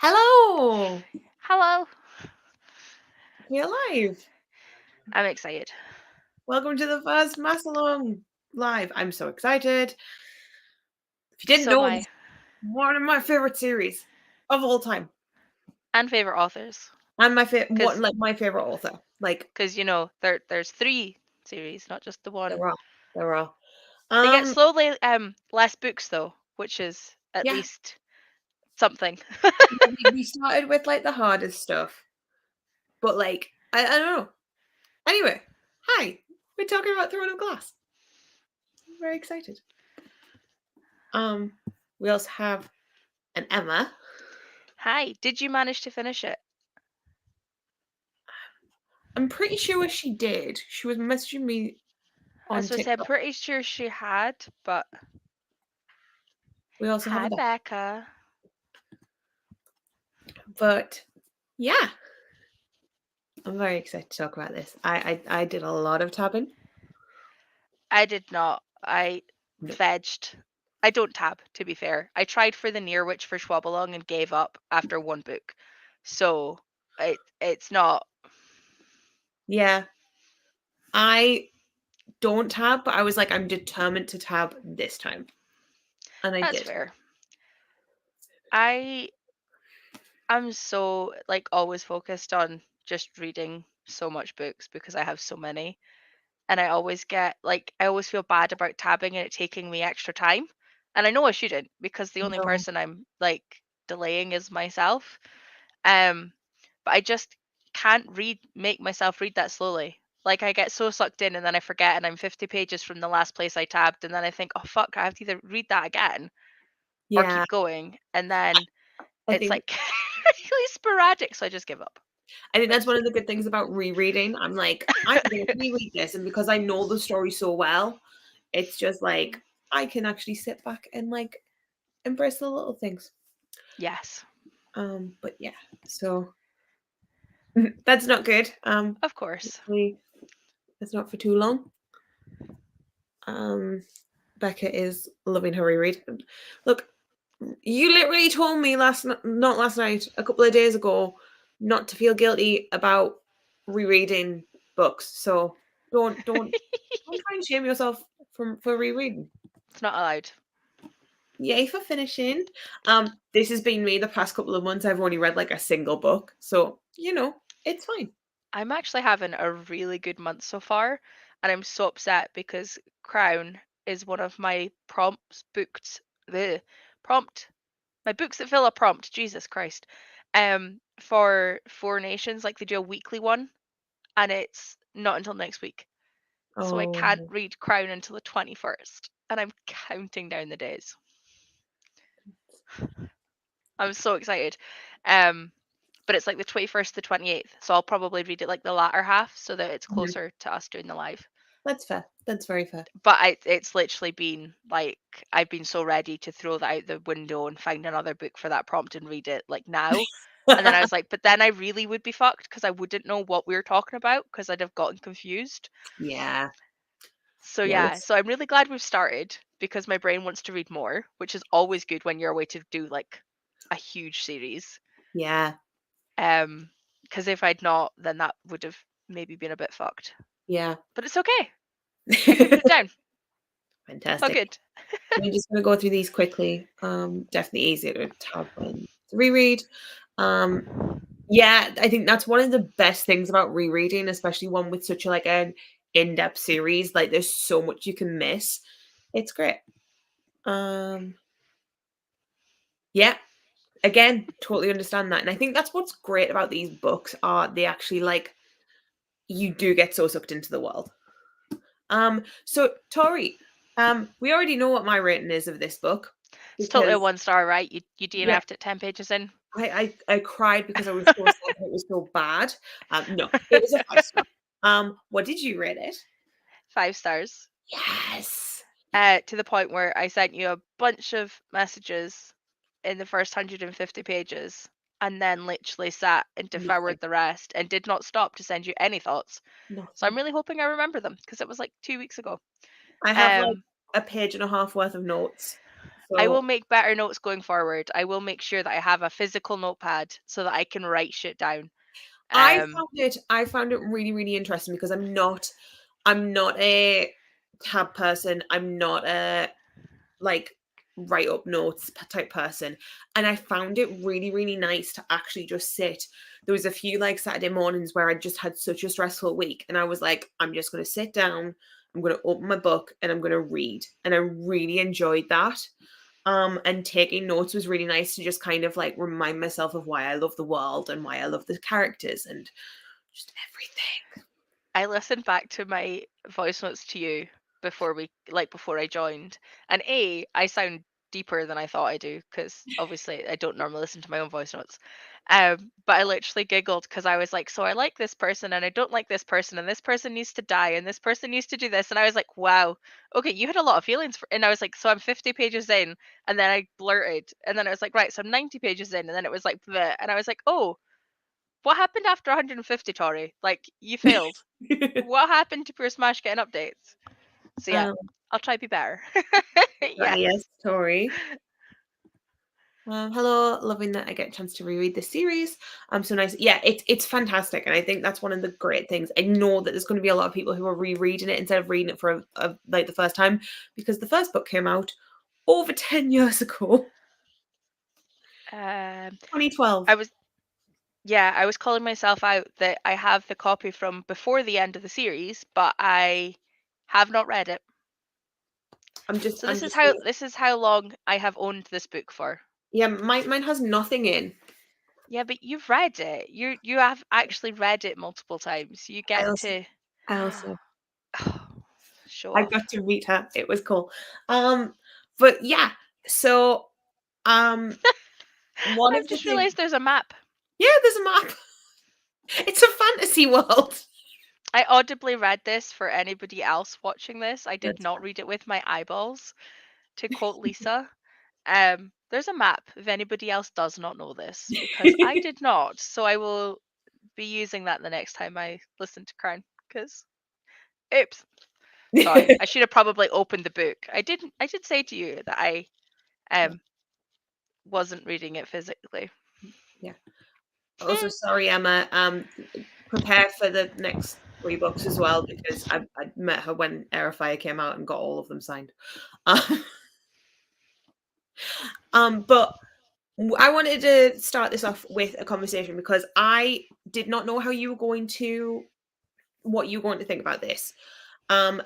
Hello! Hello. You're alive. I'm excited. Welcome to the first Maas-along live. I'm so excited. If you didn't So am know, this I. is one of my favorite series of all time, And favorite authors. and Because my favorite author. Like there's 3 series, not just the one. there are, there are. They get Um, slowly less books though, which is at yeah, least something. yeah, we started with like the hardest stuff, but like I don't know. Anyway, hi. We're talking about Throne of Glass. I'm very excited. Um, we also have an Emma. Hi, did you manage to finish it? I'm pretty sure she did. She was messaging me on As I said, I'm TikTok. pretty sure she had, but We also have hi a deck. Becca. But yeah, I'm very excited to talk about this. I did a lot of tabbing. I did not. I No. vegged. I don't tab, to be fair. I tried for the Near Witch for Schwabbalong and gave up after one book. So it's not. Yeah, I don't tab, but I was like, I'm determined to tab this time, and I That's did. fair. I I'm so like always focused on just reading so much books because I have so many. And I always get like I always feel bad about tabbing and it taking me extra time. And I know I shouldn't because the only No. person I'm like delaying is myself. Um but I just can't make myself read that slowly. Like I get so sucked in and then I forget and I'm 50 pages from the last place I tabbed and then I think, "Oh fuck, I have to either read that again or Yeah, keep going." And then I it's think like really sporadic, so I just give up. I think that's Which one of the good things about rereading. I'm like, I'm gonna reread this, and because I know the story so well, it's just like I can actually sit back and like embrace the little things. yes, But yeah, so that's not good. of course. Hopefully it's not for too long. Um, Becca is loving her reread. Look, you literally told me not last night, a couple of days ago, not to feel guilty about rereading books. So don't try and shame yourself for rereading. It's not allowed. Yay for finishing. This has been me the past couple of months. I've only read like a single book, so it's fine. I'm actually having a really good month so far, and I'm so upset because Crown is one of my prompts booked the prompt my books that fill a prompt, Jesus Christ. For Four Nations, like they do a weekly one, and it's not until next week. So I can't Oh, read Crown until the 21st, and I'm counting down the days. I'm so excited. Um, but it's like the 21st to 28th, so I'll probably read it like the latter half so that it's mhm. closer to us doing the live. That's fair. That's very fair. But it's literally been like I've been so ready to throw that out the window and find another book for that prompt and read it like now. And then I was like, but then I really would be fucked because I wouldn't know what we were talking about because I'd have gotten confused. Yeah. So Yeah, yeah, let's so I'm really glad we've started because my brain wants to read more, which is always good when you're away to do like a huge series. yeah. Because if I'd not, then that would have maybe been a bit fucked. Yeah. But it's okay. I can put it down. All Fantastic. good. I'm just gonna go through these quickly. Definitely easier to tab and to reread. Um, yeah, I think that's one of the best things about rereading, especially one with such a like an in-depth series. Like there's so much you can miss. It's great. Um, yeah, again, totally understand that. And I think that's what's great about these books are they actually like you do get so sucked into the world. So Tori, we already know what my rating is of this book It's totally a because 1 star, right? You yeah, DNF'd it 10 pages in. I cried because I was so sad that it was so bad. No, it was a 5 star. What did you rate it? 5 stars. Yes. To the point where I sent you a bunch of messages in the first 150 pages and then literally sat and Nothing. devoured the rest and did not stop to send you any thoughts. So Nothing. I'm really hoping I remember them because it was like 2 weeks ago. I have like Um, a page and a half worth of notes. I will So make better notes going forward. I will make sure that I have a physical notepad so that I can write shit down. Um, I found it really, really interesting because I'm not a tab person. I'm not a like write up notes type person. And I found it really, really nice to actually just sit. There was a few like Saturday mornings where I just had such a stressful week. And I was like, I'm just gonna sit down, I'm gonna open my book and I'm gonna read. And I really enjoyed that. And taking notes was really nice to just kind of like remind myself of why I love the world and why I love the characters and just everything. I listened back to my voice notes to you before I joined, and I sound deeper than I thought I do because obviously I don't normally listen to my own voice notes. But I literally giggled because I was like, so I like this person and I don't like this person, and this person needs to die and this person needs to do this, and I was like, wow, okay, you had a lot of feelings and I was like, so I'm 50 pages in, and then I blurted, and then I was like, right, so I'm 90 pages in, and then it was like, bleh, and I was like, oh, what happened after 150, Tori? Like, you failed. What happened to Pure Smash getting updates? So yeah, um, I'll try to be better. ah, Yes. yes, Tori. Hello, loving that I get a chance to reread this series. So nice. Yeah, it's fantastic, and I think that's one of the great things. I know that there's going to be a lot of people who are rereading it instead of reading it for like the first time because the first book came out over 10 years ago, Um, 2012. I was I was calling myself out that I have the copy from before the end of the series, but I have not read it. So I'm just waiting. this is how long I have owned this book for. Yeah, mine has nothing in. Yeah, but you've read it. You have actually read it multiple times. You I get also to I also show I got off. to meet her. It was cool. Um, but yeah, so um, one I've of the just things. realized there's a map. Yeah, there's a map. It's a fantasy world. I audibly read this for anybody else watching this. I did That's not read it with my eyeballs. To quote Lisa, there's a map if anybody else does not know this, because I fine. did not. So I will be using that the next time I listen to Crown. Because, oops, sorry, I should have probably opened the book. I did say to you that I um wasn't reading it physically. Yeah. Also, sorry, Emma. Prepare for the next 3 books as well because I met her when Air of Fire came out and got all of them signed. Um, but I wanted to start this off with a conversation because I did not know how you were going to what you were going to think about this. And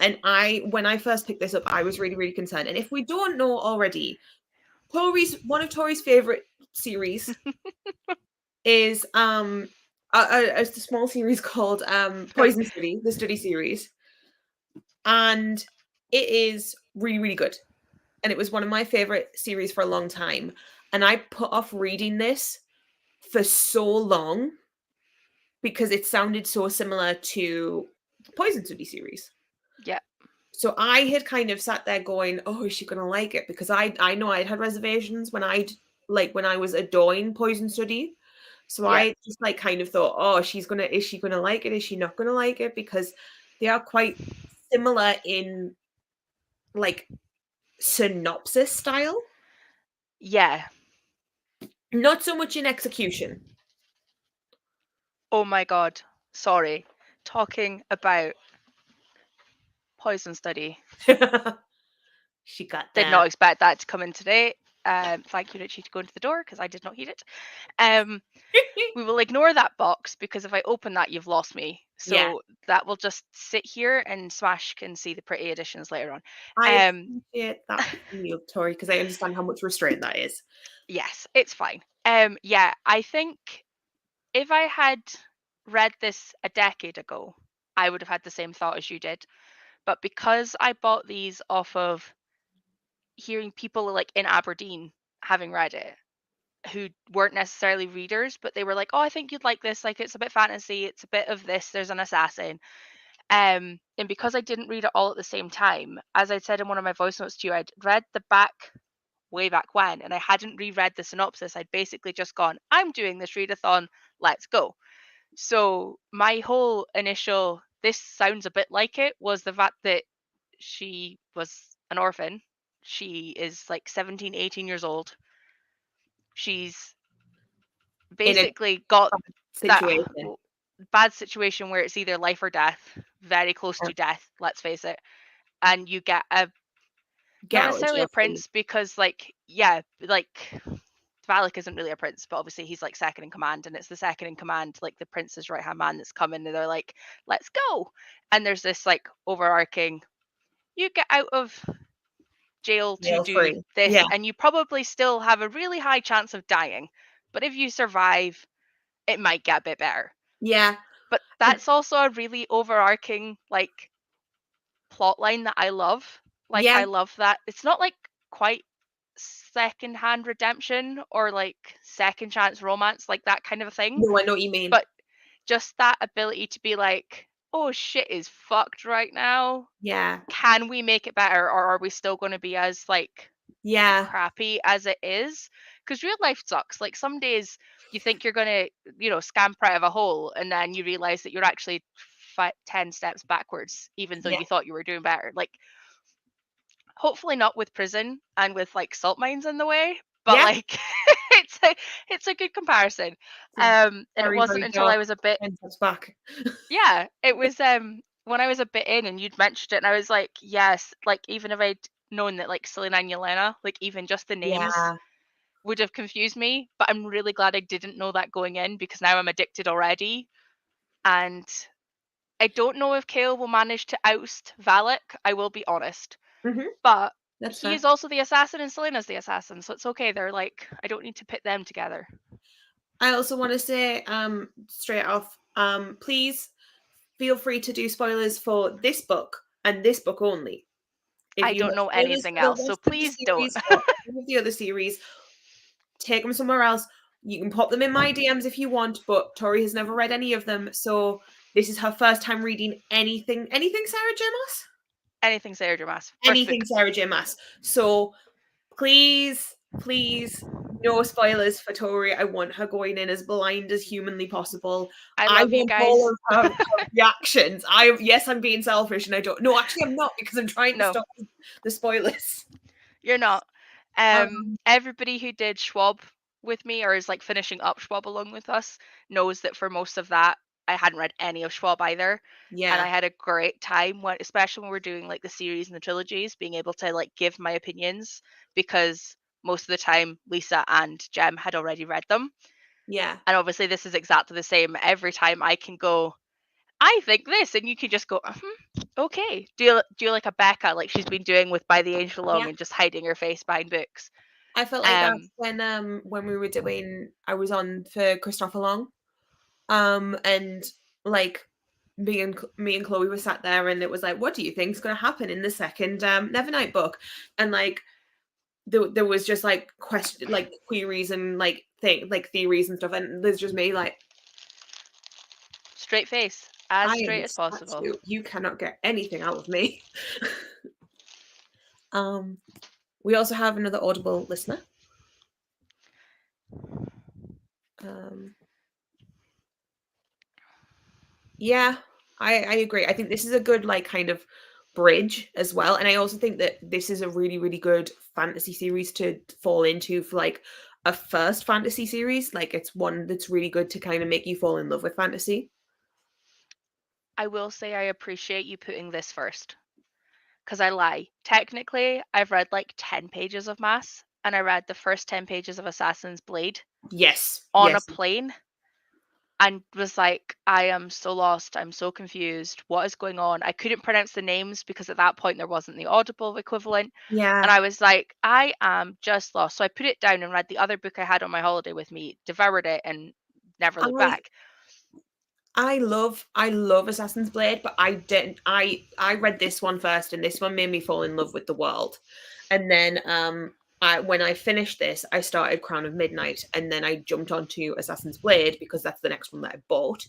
when I first picked this up, I was really, really concerned. And if we don't know already, one of Tori's favorite series is a small series called Poison Study, the study series, and it is really, really good. And it was one of my favorite series for a long time. And I put off reading this for so long because it sounded so similar to the Poison Study series. Yeah, So I had kind of sat there going, "Oh, is she gonna like it?" Because I know I'd had reservations when I was adoring Poison Study. So yeah, I just like kind of thought, "Oh, is she gonna like it? Is she not gonna like it?" Because they are quite similar in like synopsis style, yeah. not so much in execution. Oh my God, sorry. Talking about Poison Study. She got Did that. not expect that to come in today. Thank you, Richie, to go into the door because I did not hear it. Um, we will ignore that box because if I open that, you've lost me. Yeah, So that will just sit here and Smash can see the pretty additions later on. I Um, appreciate that from you, Tori, because I understand how much restraint that is. yes, it's fine. Yeah, I think if I had read this a decade ago, I would have had the same thought as you did. But because I bought these off of hearing people like in Aberdeen having read it, who weren't necessarily readers, but they were like, "Oh, I think you'd like this. Like, it's a bit fantasy. It's a bit of this. There's an assassin." And because I didn't read it all at the same time, as I said in one of my voice notes to you, I'd read the back way back when, and I hadn't reread the synopsis. I'd basically just gone, "I'm doing this readathon. Let's go." So my whole initial, "this sounds a bit like it," was the fact that she was an orphan She is like 17, 18 years old. She's In a basically got bad that situation. bad situation where it's either life or death, very close Yeah. to death, let's face it. And you get a Get not out of necessarily a jail free. prince because like yeah, like Valak isn't really a prince, but obviously he's like second in command, and it's the second in command, like the prince's right hand man that's coming, and they're like, "Let's go!" And there's this like overarching, you get out of jail to Jail do free. Yeah. this, and you probably still have a really high chance of dying, but if you survive, it might get a bit better. Yeah. But And that's also a really overarching like plot line that I love. Like yeah. I love that it's not like quite second-hand redemption or like second chance romance, like that kind of a thing, No, I know what you mean. but just that ability to be like, "Oh, shit is fucked right now. Yeah. Can we make it better, or are we still gonna be as, like, Yeah. crappy as it is?" Because real life sucks. Like, some days you think you're gonna, scamper out of a hole, and then you realize that you're actually 10 steps backwards, even though Yeah. you thought you were doing better. Like, hopefully not with prison and with, like, salt mines in the way, but, Yeah. like, it's a good comparison. It's a And it very, wasn't very until I dark was a bit 10 steps back. yeah, it was, when I was a bit in and you'd mentioned it and I was like, "Yes," like, even if I'd known that, like, Selena and Yelena, like, even just the names Yeah. would have confused me, but I'm really glad I didn't know that going in because now I'm addicted already, and I don't know if Kale will manage to oust Valak, I will be honest, Mhm. but That's he fair. is also the assassin and Selena's the assassin, so it's okay, they're like I don't need to pit them together. I also wanna say, straight off, please feel free to do spoilers for this book and this book only. If I you don't have know spoilers anything for the else, so rest of the please don't. series or any of the other series, take them somewhere else. You can pop them in my DMs if you want, but Tori has never read any of them, so this is her first time reading anything Sarah J. Maas? Anything Sarah J. Maas. First Anything book. Sarah J. Maas. So please, please, no spoilers for Tori. I want her going in as blind as humanly possible. I I love you want all guys. of her reactions. Yes, I'm being selfish, and I don't. No, actually, I'm not because I'm trying to No, stop the spoilers. you're not. Um, Everybody who did Schwab with me or is like finishing up Schwab along with us knows that for most of that, I hadn't read any of Schwab either. And I yeah, had a great time when, especially when we're doing like the series and the trilogies, being able to like give my opinions because most of the time Lisa and Jem had already read them. yeah, And obviously, this is exactly the same. Every time I can go, I think this, and you can just go, okay. Do like a Becca, like she's been doing with By the Angel yeah. Along and just hiding her face behind books. I felt like that Um, when we were doing. I was on for Christopher Long, and like me and Chloe were sat there, and it was like, what do you think's going to happen in the second Nevernight book? And like there was just like question like queries and like theories and stuff, and there's just me like, Straight face, I as am straight a as possible. statue, you cannot get anything out of me. um we also have another Audible listener. um yeah, I agree. I think this is a good like kind of bridge as well, and I also think that this is a really really good fantasy series to fall into for like a first fantasy series. Like it's one that's really good to kind of make you fall in love with fantasy. I will say I appreciate you putting this first, because I lie. Technically, I've read like 10 pages of Mass, and I read the first 10 pages of Assassin's Blade Yes, on a yes. plane and was like, I am so lost. I'm so confused. What is going on? I couldn't pronounce the names because at that point there wasn't the Audible equivalent. And Yeah. I was like, I am just lost. So I put it down and read the other book I had on my holiday with me, devoured it, and never looked I back. I love Assassin's Blade, but I didn't I read this one first, and this one made me fall in love with the world. And then when I finished this, I started Crown of Midnight, and then I jumped onto Assassin's Blade because that's the next one that I bought.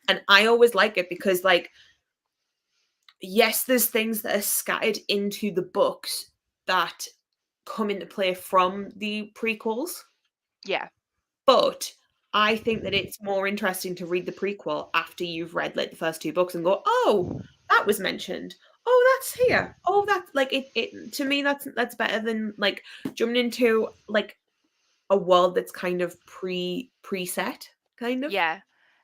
And I always like it because like yes, there's things that are scattered into the books that come into play from the prequels. Yeah. But I think that it's more interesting to read the prequel after you've read like the first two books and go, "Oh, that was mentioned. Oh, that's here. Oh, that's like it to me that's better than like jumping into like a world that's kind of preset, kind of. Yeah.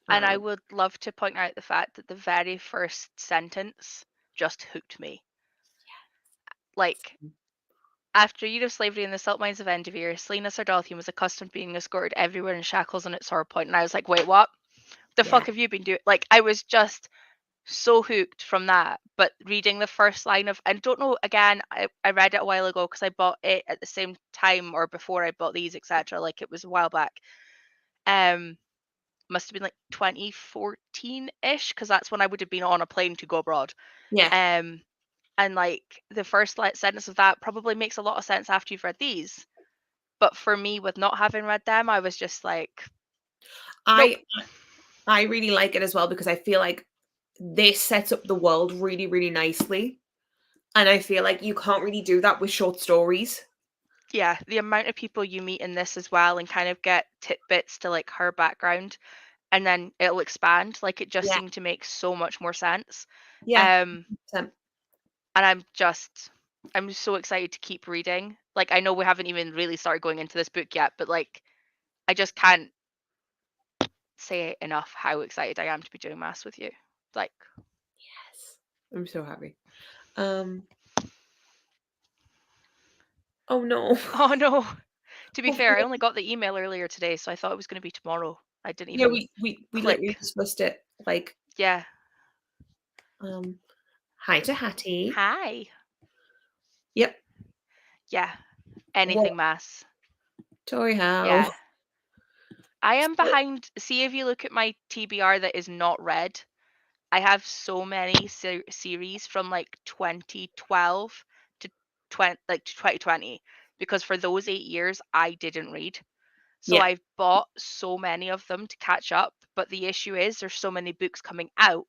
And I Um, would love to point out the fact that the very first sentence just hooked me. Like, after a year of slavery in the salt mines of Endivere, Selena Sardothian was accustomed to being escorted everywhere in shackles on its sword point. And I was like, wait, what? The yeah, fuck have you been doing? Like, I was just so hooked from that. But reading the first line of, I don't know, again, I read it a while ago because I bought it at the same time or before I bought these, etc. Like, it was a while back. Um, must have been like 2014-ish because that's when I would have been on a plane to go abroad. yeah. Um, and like the first sentence of that probably makes a lot of sense after you've read these. But for me, with not having read them, I was just like, nope. I I really like it as well because I feel like this sets up the world really, really nicely. And I feel like you can't really do that with short stories. Yeah, the amount of people you meet in this as well and kind of get tidbits to like her background and then it'll expand. Like it just Yeah, seemed to make so much more sense. yeah. Um, 100%. and I'm so excited to keep reading. Like I know we haven't even really started going into this book yet, but like I just can't say enough how excited I am to be doing mass with you. Like, Yes. I'm so happy. Um, oh no. oh no. To be fair, I Hopefully, only got the email earlier today, so I thought it was going to be tomorrow. I didn't yeah, even we literally click. discussed it. Like, Yeah. um, hi to Hattie. Hi. Yep. Yeah. What? Anything mass. Tori how? Yeah. I am So, behind. See if you look at my TBR that is not red. I have so many series from like 2012 to 2020 because for those 8 years I didn't read. So yeah, I've bought so many of them to catch up, but the issue is there's so many books coming out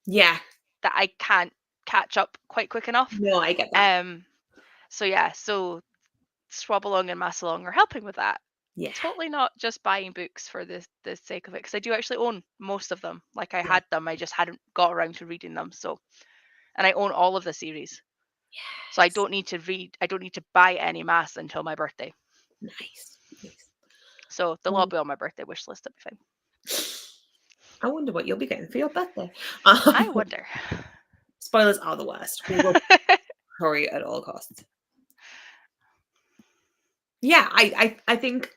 yeah. that I can't catch up quite quick enough. No, I get that. Um, so yeah, so Swabbalong and Maas-along are helping with that. Yeah, Totally not just buying books for the sake of it, because I do actually own most of them. Like I yeah. had them, I just hadn't got around to reading them. So, and I own all of the series, so I Yes. don't need to read. I don't need to buy any mass until my birthday. Nice. Nice. So they'll all Um, be on my birthday wish list. That'll be I wonder what you'll be getting for your birthday. fine. I wonder. Spoilers are the worst. We will hurry at all costs. Yeah, I think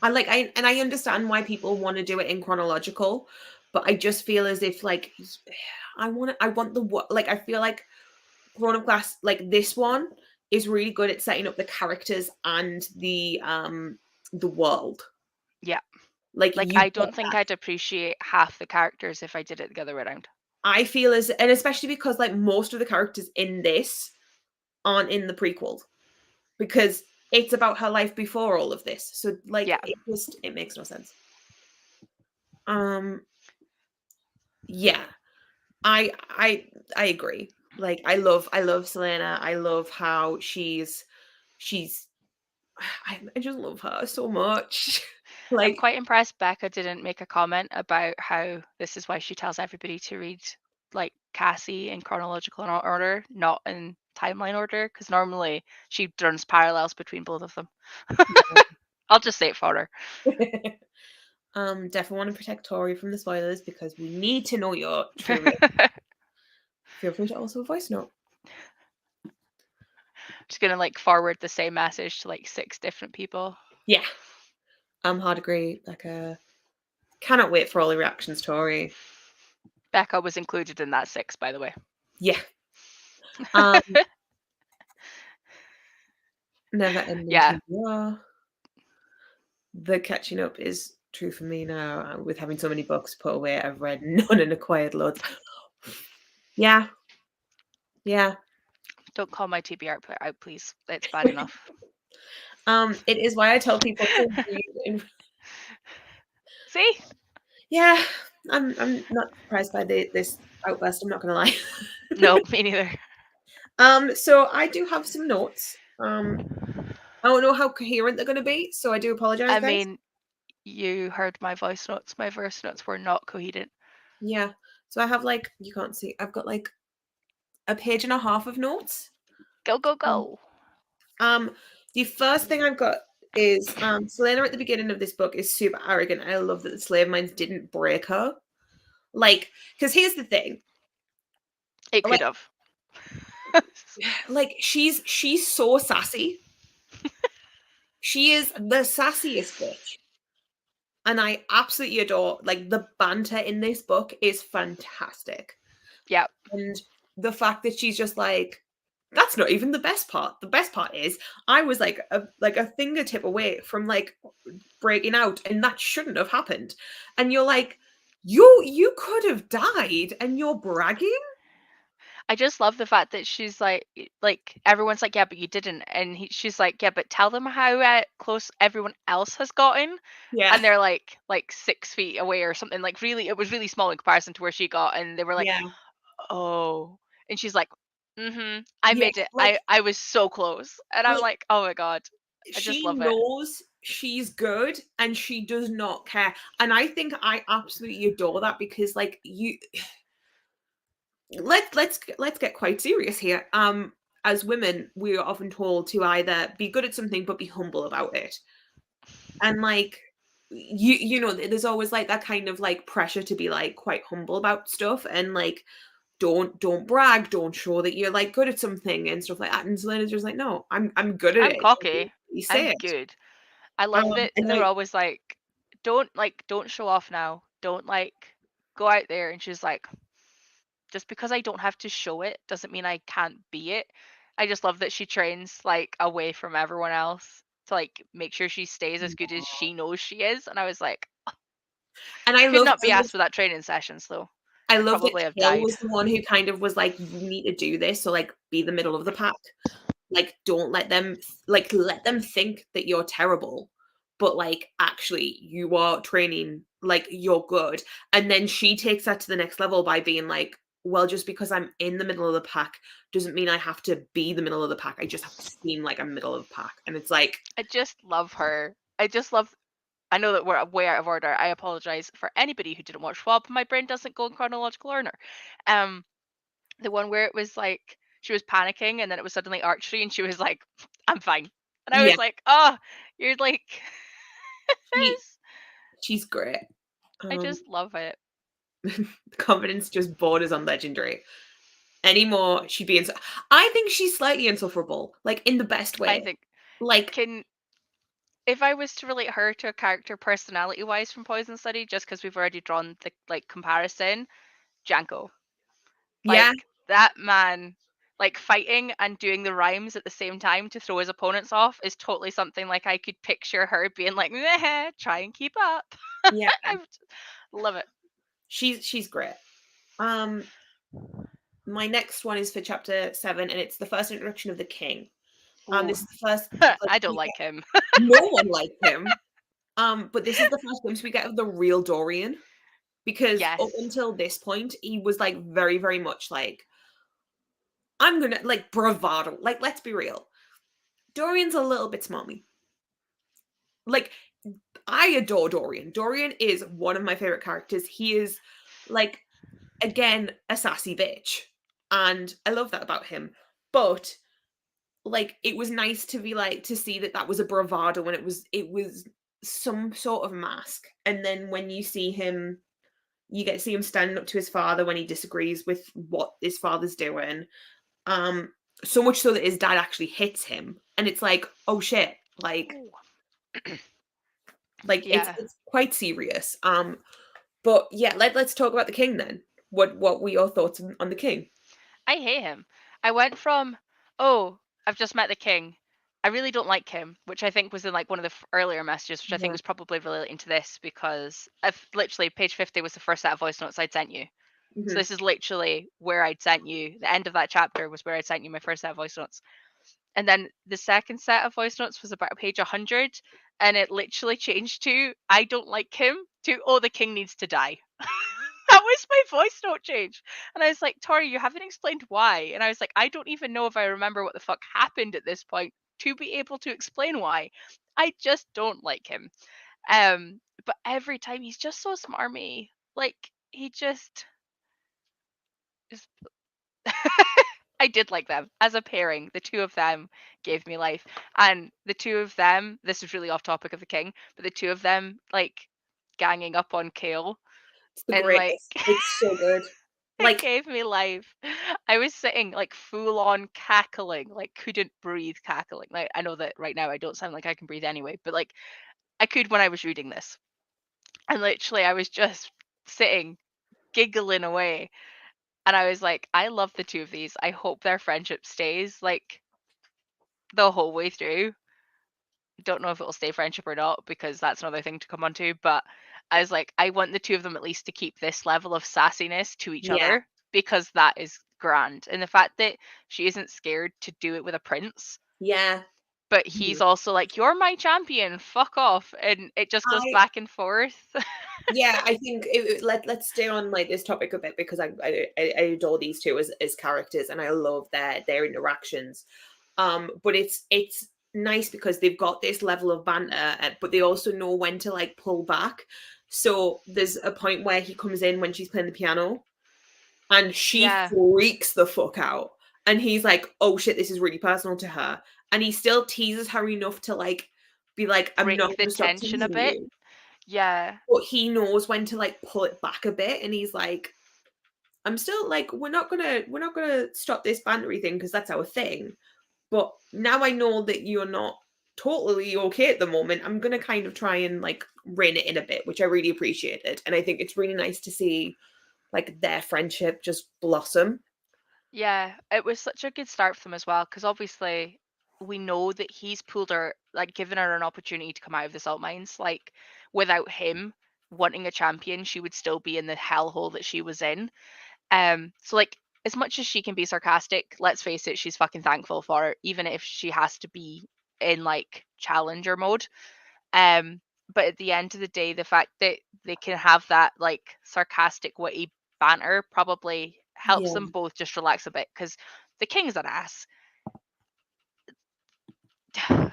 I understand why people want to do it in chronological, but I just feel as if like I want like I feel like grown up class like this one is really good at setting up the characters and the world. Yeah. Like Like you I get don't think that. I'd appreciate half the characters if I did it the other way around. I feel as and especially because like most of the characters in this aren't in the prequel because it's about her life before all of this. So like Yeah. it makes no sense. Um yeah, I agree. Like I love Selena. I love how she's I just love her so much. I'm Like quite impressed Becca didn't make a comment about how this is why she tells everybody to read like Cassie in chronological order, not in timeline order, because normally she runs parallels between both of them. I'll just say it for her. definitely want to protect Tori from the spoilers because we need to know your true. Feel free to also voice note. Just gonna like forward the same message to like 6 different people. Yeah. Hard agree. Like cannot wait for all the reactions, Tori. Becca was included in that 6, by the way. Yeah. Um, never ending Yeah, TBR. The catching up is true for me now. With having so many books put away, I've read none and acquired loads. Yeah, yeah. don't call my TBR out, please. It's bad enough. It is why I tell people to read. See? Yeah, I'm not surprised by this outburst. I'm not gonna lie. No, me neither. So I do have some notes. I don't know how coherent they're gonna be, so I do apologize, I guys. mean, you heard my voice notes. My verse notes were not coherent. Yeah. So I have like you can't see. I've got like a page and a half of notes. Go, go, Um, go. um, the first thing I've got is Selena at the beginning of this book is super arrogant. I love that the slave mines didn't break her. Like, because here's the thing, It like, could have. she's so sassy. She is the sassiest bitch. And I absolutely adore like the banter in this book is fantastic. Yep. And the fact that she's just like, that's not even the best part. The best part is I was like a fingertip away from like breaking out, and that shouldn't have happened. And you're like, you could have died, and you're bragging. I just love the fact that she's like everyone's like, yeah, but you didn't, and she's like, yeah, but tell them how close everyone else has gotten, Yeah, and they're like 6 feet away or something. Like really, it was really small in comparison to where she got, and they were like, yeah, oh, and she's like, mm-hmm, I yeah. made it. Like I was so close, and I'm like like, oh my god, I just she love it. knows she's good, and she does not care. And I think I absolutely adore that because like you let's get quite serious here. As women, we are often told to either be good at something but be humble about it. And like you know, there's always like that kind of like pressure to be like quite humble about stuff and like don't brag, don't show that you're like good at something and stuff like that. And Selena's just like, no, I'm good at I'm it. cocky. You say I'm it. good. I love that And they're like always like, don't show off now. Don't like go out there. And she's like, just because I don't have to show it doesn't mean I can't be it. I just love that she trains like away from everyone else to like make sure she stays as good as she knows she is. And I was like, and could not be asked for that training sessions though. I I'd love that probably have Hill died. was the one who kind of was like, you need to do this, so like be the middle of the pack. Like, don't let them like let them think that you're terrible, but like actually you are training like you're good. And then she takes that to the next level by being like, well, just because I'm in the middle of the pack doesn't mean I have to be the middle of the pack. I just have to seem like I'm middle of the pack. And it's like, I just love her. I just love I know that we're way out of order. I apologize for anybody who didn't watch Schwab. My brain doesn't go in chronological order. Um, the one where it was like she was panicking and then it was suddenly archery and she was like, "I'm fine," and I yeah, was like, "Oh, you're like she this." she's great. I Um, just love it. confidence just borders on legendary. Anymore, she'd be I think she's slightly insufferable, like in the best I way. think Like, can if I was to relate her to a character personality wise from Poison Study, just because we've already drawn the like comparison, Janko. yeah, Like that man, like fighting and doing the rhymes at the same time to throw his opponents off is totally something like I could picture her being like, "Meh, try and keep up." yeah, I love it. she's great. Um, my next one is for chapter 7, and it's the first introduction of the king. Ooh, This is the first like I don't we like him. no one liked him. But this is the first glimpse we get of the real Dorian, because up Yes. until this point, he was like very, very much like, I'm gonna like bravado. Like, let's be real. Dorian's a little bit smarmy. Like, I adore Dorian. Dorian is one of my favorite characters. He is like again a sassy bitch, and I love that about him. But like, it was nice to be like to see that that was a bravado, and it was some sort of mask. And then when you see him, you get to see him standing up to his father when he disagrees with what his father's doing. Um, so much so that his dad actually hits him, and it's like, oh shit, Ooh. like Yeah. it's quite serious. But yeah, let's talk about the king then. What were your thoughts on the king? I hate him. I went from, oh, I've just met the king. I really don't like him, which I think was in like one of the earlier messages, which I think Yeah. was probably relating to this because I've literally page 50 was the first set of voice notes I'd sent you. So Mhm. this is literally where I'd sent you. The end of that chapter was where I'd sent you my first set of voice notes. And then the second set of voice notes was about page 100 and it literally changed to I don't like him to oh the king needs to die. That was my voice note change. And I was like, Tori, you haven't explained why. And I was like, I don't even know if I remember what the fuck happened at this point to be able to explain why. I just don't like him. But every time he's just so smarmy. Like he just I did like them as a pairing. The two of them gave me life, and the two of them. This is really off topic of the king, but the two of them like ganging up on Kale It's the and like greatest. It's so good. it Like, gave me life. I was sitting like full on cackling, like couldn't breathe cackling. Like I know that right now I don't sound like I can breathe anyway, but like I could when I was reading this. And literally I was just sitting giggling away. And I was like, I love the two of these. I hope their friendship stays like the whole way through. Don't know if it'll stay friendship or not because that's another thing to come on to. But I was like, I want the two of them at least to keep this level of sassiness to each yeah, other because that is grand. And the fact that she isn't scared to do it with a prince, yeah. but he's Mhm. also like, you're my champion, fuck off. And it just goes I back and forth. Yeah, I think let's stay on like this topic a bit because I adore these two as characters and I love their interactions. But it's nice because they've got this level of banter, but they also know when to like pull back. So there's a point where he comes in when she's playing the piano, and she Yeah, freaks the fuck out, and he's like, "Oh shit, this is really personal to her," and he still teases her enough to like be like, "I'm not break going the to stop tension a teasing bit. you." Yeah, But he knows when to like pull it back a bit, and he's like, I'm still like, we're not gonna stop this bantery thing because that's our thing. But now I know that you're not totally okay at the moment. I'm gonna kind of try and like rein it in a bit, which I really appreciated. And I think it's really nice to see like their friendship just blossom. yeah. It was such a good start for them as well because obviously we know that he's pulled her, like, given her an opportunity to come out of the salt mines. Like, without him wanting a champion, she would still be in the hellhole that she was in. So like, as much as she can be sarcastic, let's face it, she's fucking thankful for it, even if she has to be in like challenger mode. Um, but at the end of the day, the fact that they can have that like sarcastic, witty banter probably helps them Yeah. both just relax a bit because the king's an ass.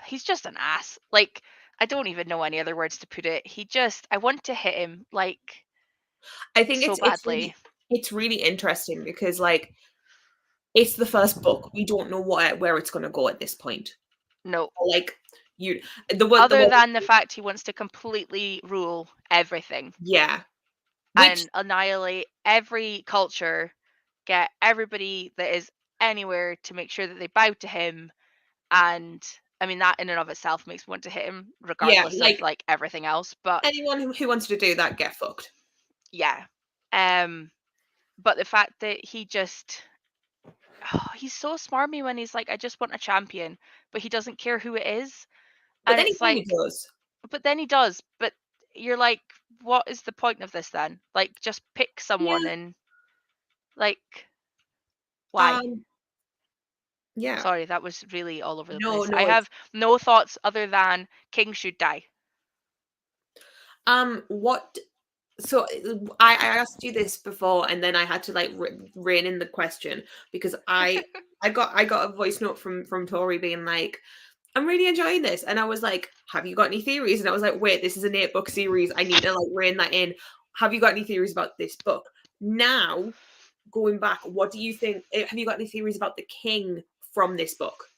He's just an ass. Like, I don't even know any other words to put it. I want to hit him like I think so it's badly. really interesting because like it's the first book. We don't know where it's gonna go at this point. No. Like you the Other word than the fact he wants to completely rule everything yeah. Which and annihilate every culture, get everybody that is anywhere to make sure that they bow to him. And I mean, that in and of itself makes me want to hit him, yeah, regardless of like like everything else. But anyone who wants to do that, get fucked. yeah. Um, but the fact that he just he's so smarmy when he's like, I just want a champion, but he doesn't care who it is. But And then he it's kind of like, does. but then he does. But you're like, what is the point of this then? Like, just pick someone Yeah. and like, why? Um, yeah. Sorry, that was really all over the No, place. I no, it's have no thoughts other than King should die. what so I asked you this before and then I had to like rein in the question because I got a voice note from Tori being like, I'm really enjoying this. And I was like, have you got any theories? And I was like, wait, this is an 8 book series. I need to like rein that in. Have you got any theories about this book? Now, going back, what do you think? Have you got any theories about the king from this book?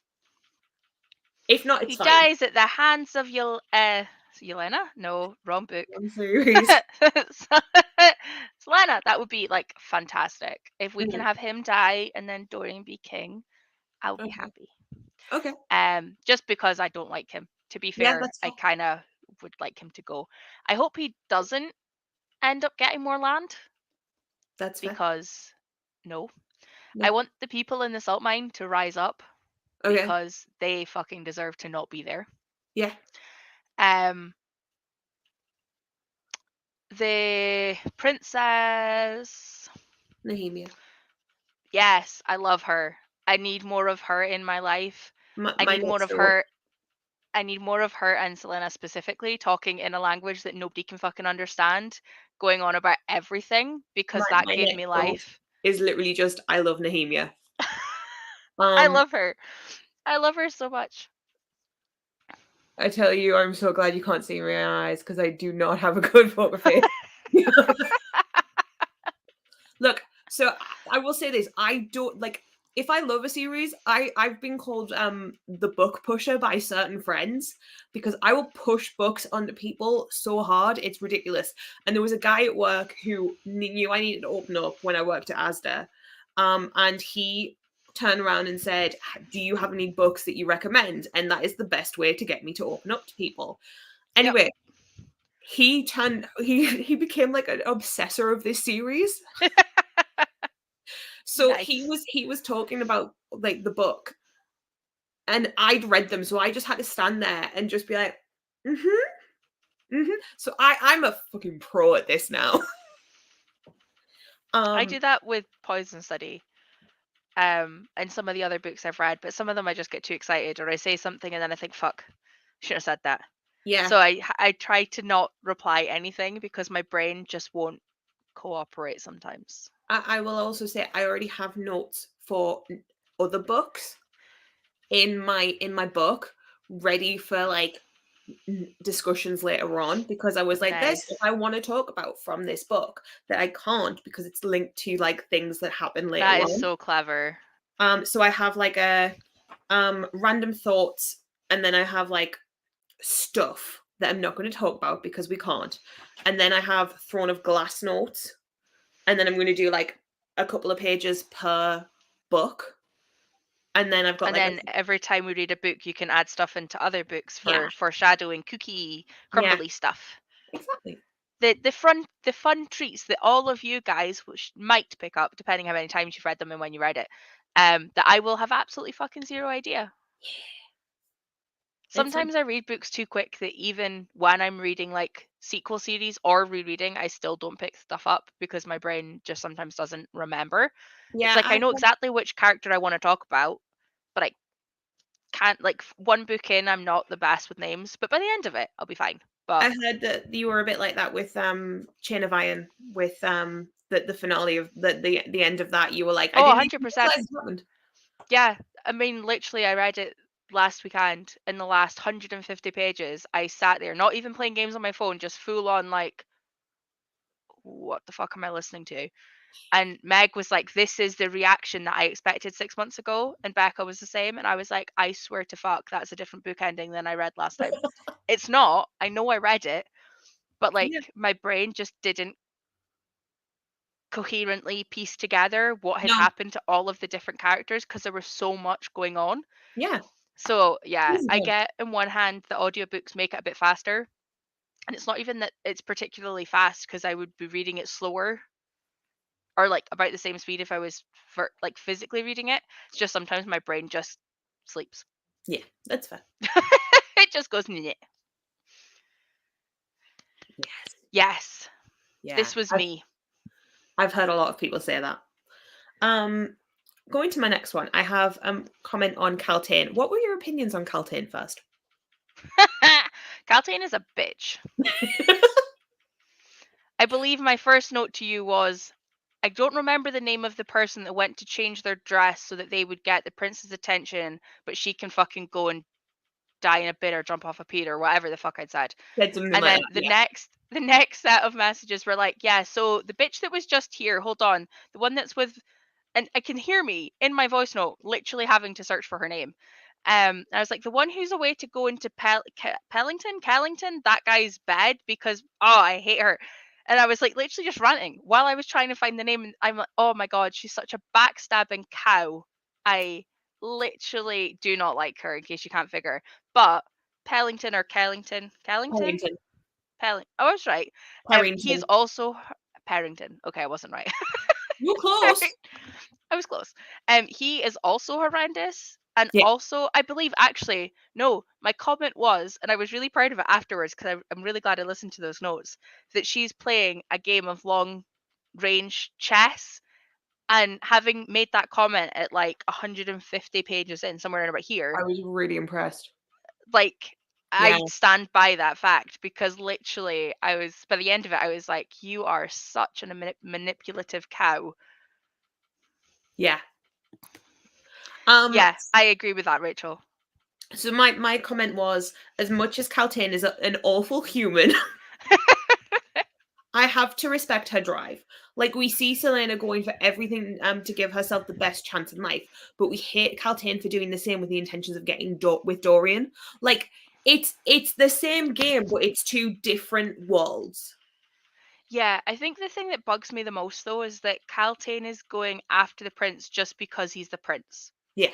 If not, it's He fine. dies at the hands of Yelena? No, wrong book. One series. Selena, that would be like fantastic. If we can Mhm. have him die and then Dorian be king, I'll be Okay. happy. Okay. Just because I don't like him. To be Yeah, fair, that's I fair. kind of would like him to go. I hope he doesn't end up getting more land That's fair. because no. I No. want the people in the salt mine to rise up Okay. because they fucking deserve to not be there. Yeah. Um, the princess, Nehemia. yes, I love her. I need more of her in my life. I My need more notes of are up. her. I need more of her and Selena specifically talking in a language that nobody can fucking understand, going on about everything because that My gave next me note life. is literally just I love Nehemia. I Um, love her. I love her so much. I tell you, I'm so glad you can't see my eyes because I do not have a good poker face. Look, so I will say this: I don't like. if I love a series, I've been called the book pusher by certain friends because I will push books onto people so hard it's ridiculous. And there was a guy at work who knew I needed to open up when I worked at ASDA, and he turned around and said, "Do you have any books that you recommend?" And that is the best way to get me to open up to people. Yep. Anyway, he became like an obsessor of this series. So Nice. he was talking about like the book, and I'd read them, so I just had to stand there and just be like, So I'm a fucking pro at this now. I um, do that with Poison Study, and some of the other books I've read, but some of them I just get too excited, or I say something and then I think, fuck, shouldn't have said that. yeah, So I try to not reply anything because my brain just won't cooperate sometimes. I will also say I already have notes for other books in my book ready for like discussions later on because I was like, there's stuff Nice. I want to talk about from this book that I can't because it's linked to like things that happen later That is on. so clever. So I have like a random thoughts, and then I have like stuff that I'm not going to talk about because we can't. And then I have Throne of Glass notes, and then I'm going to do like a couple of pages per book. And then I've got And like a then every time we read a book, you can add stuff into other books yeah, for foreshadowing, cookie, yeah, crumbly stuff. exactly. The fun treats that all of you guys which might pick up, depending how many times you've read them and when you read it, that I will have absolutely fucking zero idea. It's like Sometimes I read books too quick that even when I'm reading like sequel series or rereading, I still don't pick stuff up because my brain just sometimes doesn't remember. It's yeah, like I know exactly which character I want to talk about, but I can't like one book in, I'm not the best with names, but by the end of it, I'll be fine. I But heard that you were a bit like that with Chain of Iron with the finale of the end of that. You were like, I oh, didn't even 100%. realize it happened. Yeah, I mean, literally, I read it last weekend. In the last 150 pages, I sat there, not even playing games on my phone, just full on like, what the fuck am I listening to? And Meg was like, "This is the reaction that I expected 6 months ago," and Becca was the same. And I was like, "I swear to fuck, that's a different book ending than I read last time." It's not. I know I read it, but Yeah, like my brain just didn't coherently piece together what had no, happened to all of the different characters because there was so much going on. yeah, So yeah, I feasible. get in one hand the audiobooks make it a bit faster. And it's not even that it's particularly fast because I would be reading it slower or like about the same speed if I was like physically reading it. It's just sometimes my brain just sleeps. Yeah, that's fair. It just goes Nyeh. Yes, Yes, yeah. this was me. I've heard a lot of people say that. Um, Going to my next one, I have comment on Caltain. What were your opinions on Caltain first? Caltain is a bitch. I believe my first note to you was I don't remember the name of the person that went to change their dress so that they would get the prince's attention, but she can fucking go and die in a pit or jump off a pit or whatever the fuck I'd said. Said something And like then that. the next set of messages were like, yeah, so the bitch that was just here, hold on, the one that's with, and I can hear me in my voice note literally having to search for her name. I was like, the one who's away to go into Kellington, that guy's bed because oh, I hate her. And I was like literally just ranting while I was trying to find the name, and I'm like, oh my god, she's such a backstabbing cow. I literally do not like her. In case you can't figure, but Pellington or Kellington, Parrington. I was right. He's Parrington. also Parrington. Okay, I wasn't right. You're close. I was close. He is also horrendous. And Yeah, also, I believe actually, no, my comment was, and I was really proud of it afterwards because I'm really glad I listened to those notes, that she's playing a game of long range chess. And having made that comment at like 150 pages in, somewhere in about here, I was really impressed. like Yeah, I stand by that fact because literally I was by the end of it I was like, you are such a manipulative cow. yeah. Um, Yeah, I agree with that, Rachel. so my comment was, as much as Caltain is an awful human, I have to respect her drive. Like we see Selena going for everything to give herself the best chance in life, but we hate Caltaine for doing the same with the intentions of getting with Dorian. Like it's the same game, but it's two different worlds. Yeah, I think the thing that bugs me the most though is that Caltaine is going after the prince just because he's the prince. Yeah,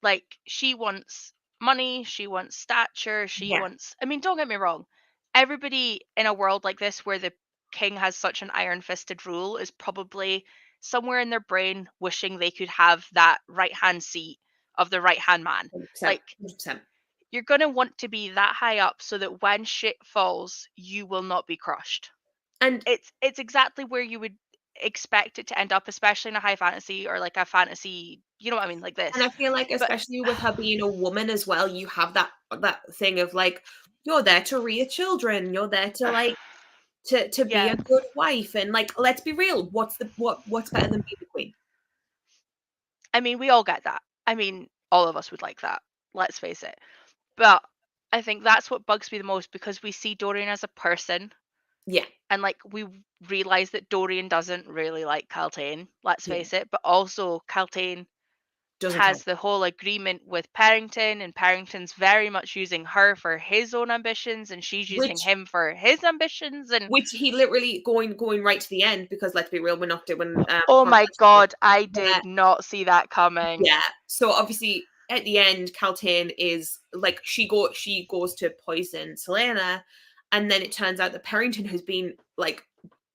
Like, she wants money, she wants stature, she yeah, wants I mean, don't get me wrong. Everybody in a world like this where the king has such an iron-fisted rule is probably somewhere in their brain wishing they could have that right-hand seat of the right-hand man. 100%, Like, 100%. you're gonna want to be that high up so that when shit falls, you will not be crushed. And It's exactly where you would expect it to end up, especially in a high fantasy or, like, a fantasy you know what I mean, like and this. I feel like But especially with her being a woman as well, you have that thing of like you're there to rear children, you're there to like to be yeah, a good wife and like let's be real, what's better than being a queen? I mean, we all get that. I mean, all of us would like that, let's face it. But I think that's what bugs me the most because we see Dorian as a person Yeah, and, like, we realize that Dorian doesn't really like Caltaine, let's yeah, face it, but also Caltaine doesn't care. has the whole agreement with Parrington, and Parrington's very much using her for his own ambitions, and she's using Which him for his ambitions. And which he literally going right to the end because let's be real, we're not doing oh my chronological. god, I Yeah, did not see that coming. yeah. So obviously at the end, Caltaine is like she goes to poison Selena, and then it turns out that Parrington has been like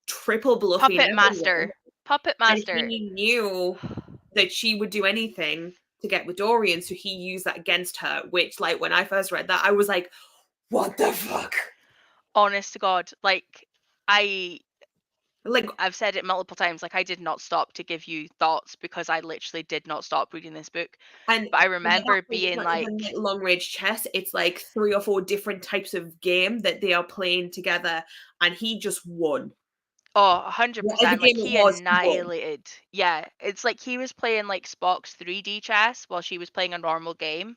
triple bluffing Puppet everyone, master. Puppet and master. he knew that she would do anything to get with Dorian, so he used that against her. Which, like, when I first read that, I was like, "What the fuck?" Honest to God, like I Like, I've said it multiple times, like I did not stop to give you thoughts because I literally did not stop reading this book. and But I at that remember point, it's being not even like like, long range chess. It's like three or four different types of game that they are playing together, and he just won. oh, Whatever 100%. Like game it he was, he won. annihilated. Yeah, it's like he was playing like Spock's 3D chess while she was playing a normal game,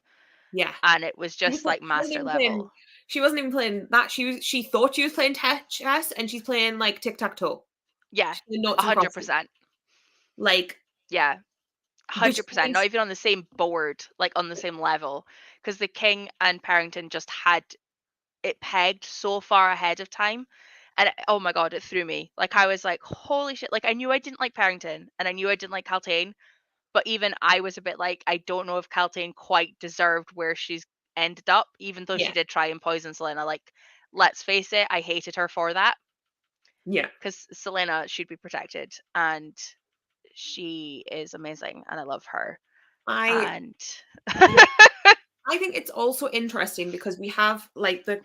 Yeah, and it was just like she wasn't master even playing. level. She wasn't even playing that. She thought she was playing chess, and she's playing like tic tac toe. Yeah, She's doing noughts a and hundred crosses. percent. Like Yeah, the 100%. Not choice. even on the same board, like on the same level, because the King and Parrington just had it pegged so far ahead of time. And oh my god, it threw me. Like I was like, holy shit. Like I knew I didn't like Parrington and I knew I didn't like Caltaine, but even I was a bit like, I don't know if Caltaine quite deserved where she's ended up, even though she Yeah, did try and poison Selena. Like, let's face it, I hated her for that yeah. because Selena should be protected and she is amazing and I love her. I And yeah. I think it's also interesting because we have like the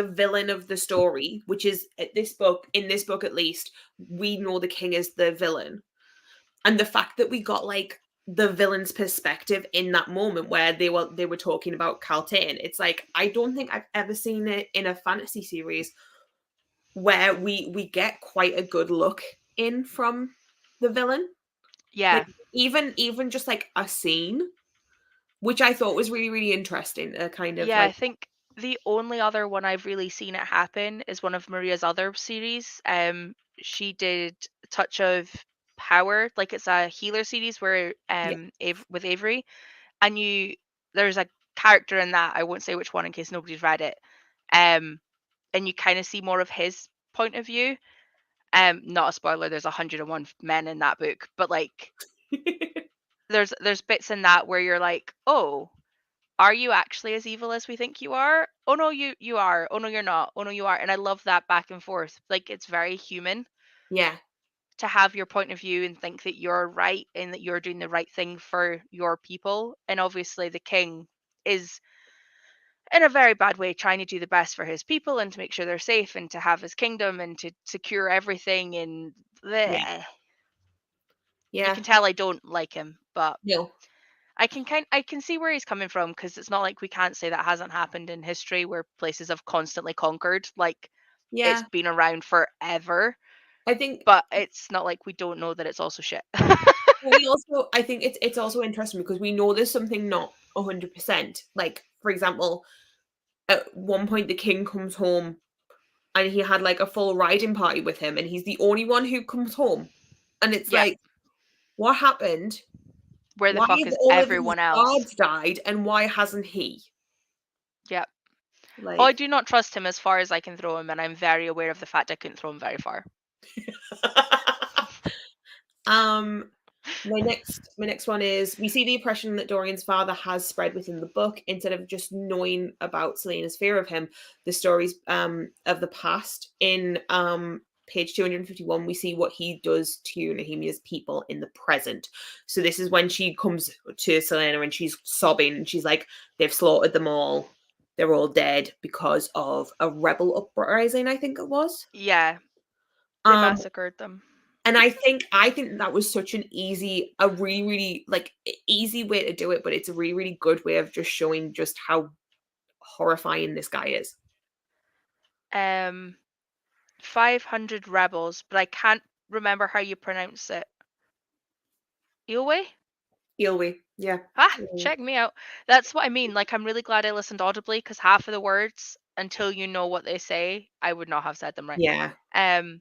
villain of the story, which is in this book at least, we know the king is the villain. And the fact that we got like the villain's perspective in that moment where they were talking about Caltaine, it's like I don't think I've ever seen it in a fantasy series where we get quite a good look in from the villain. Like yeah, even just like a scene, which I thought was really, really interesting. Kind of yeah, I like think the only other one I've really seen it happen is one of Maria's other series. She did Touch of Power, like it's a healer series where yeah, With Avery, and you there's a character in that, I won't say which one in case nobody's read it. Um, and you kind of see more of his point of view. Not a spoiler, there's 101 men in that book, but like there's bits in that where you're like, "Oh, are you actually as evil as we think you are? Oh no, you are. Oh no, you're not. Oh no, you are." And I love that back and forth. Like it's very human yeah, to have your point of view and think that you're right and that you're doing the right thing for your people. And obviously the king is in a very bad way trying to do the best for his people and to make sure they're safe and to have his kingdom and to secure everything and yeah, bleh. You yeah. can tell I don't like him, but No, I can see where he's coming from because it's not like we can't say that hasn't happened in history where places have constantly conquered. Like it's yeah. been around forever, I think but it's not like we don't know that it's also shit. we also I think it's also interesting because we know there's something not 100%. Like for example, at one point the king comes home and he had like a full riding party with him, and he's the only one who comes home. And it's Yeah. like, what happened? Where the Why fuck have is all of these everyone else? guards died, and why hasn't he? Yeah. Oh, I Like, do not trust him as far as I can throw him, and I'm very aware of the fact I couldn't throw him very far. um, my next one is we see the impression that Dorian's father has spread within the book. Instead of just knowing about Selena's fear of him, the stories of the past in page 251, we see what he does to Nehemia's people in the present. So this is when she comes to Selena and she's sobbing and she's like, they've slaughtered them all. They're all dead because of a rebel uprising, I think it was. Yeah, they Um, massacred them. and I think that was such an easy, a really, really like easy way to do it, but it's a really, really good way of just showing just how horrifying this guy is. Um, 500 rebels, but I can't remember how you pronounce it. Ilwe? Eelwe, yeah. Ah, Mm. check me out. That's what I mean. Like, I'm really glad I listened audibly because half of the words, until you know what they say, I would not have said them right. Yeah, Um,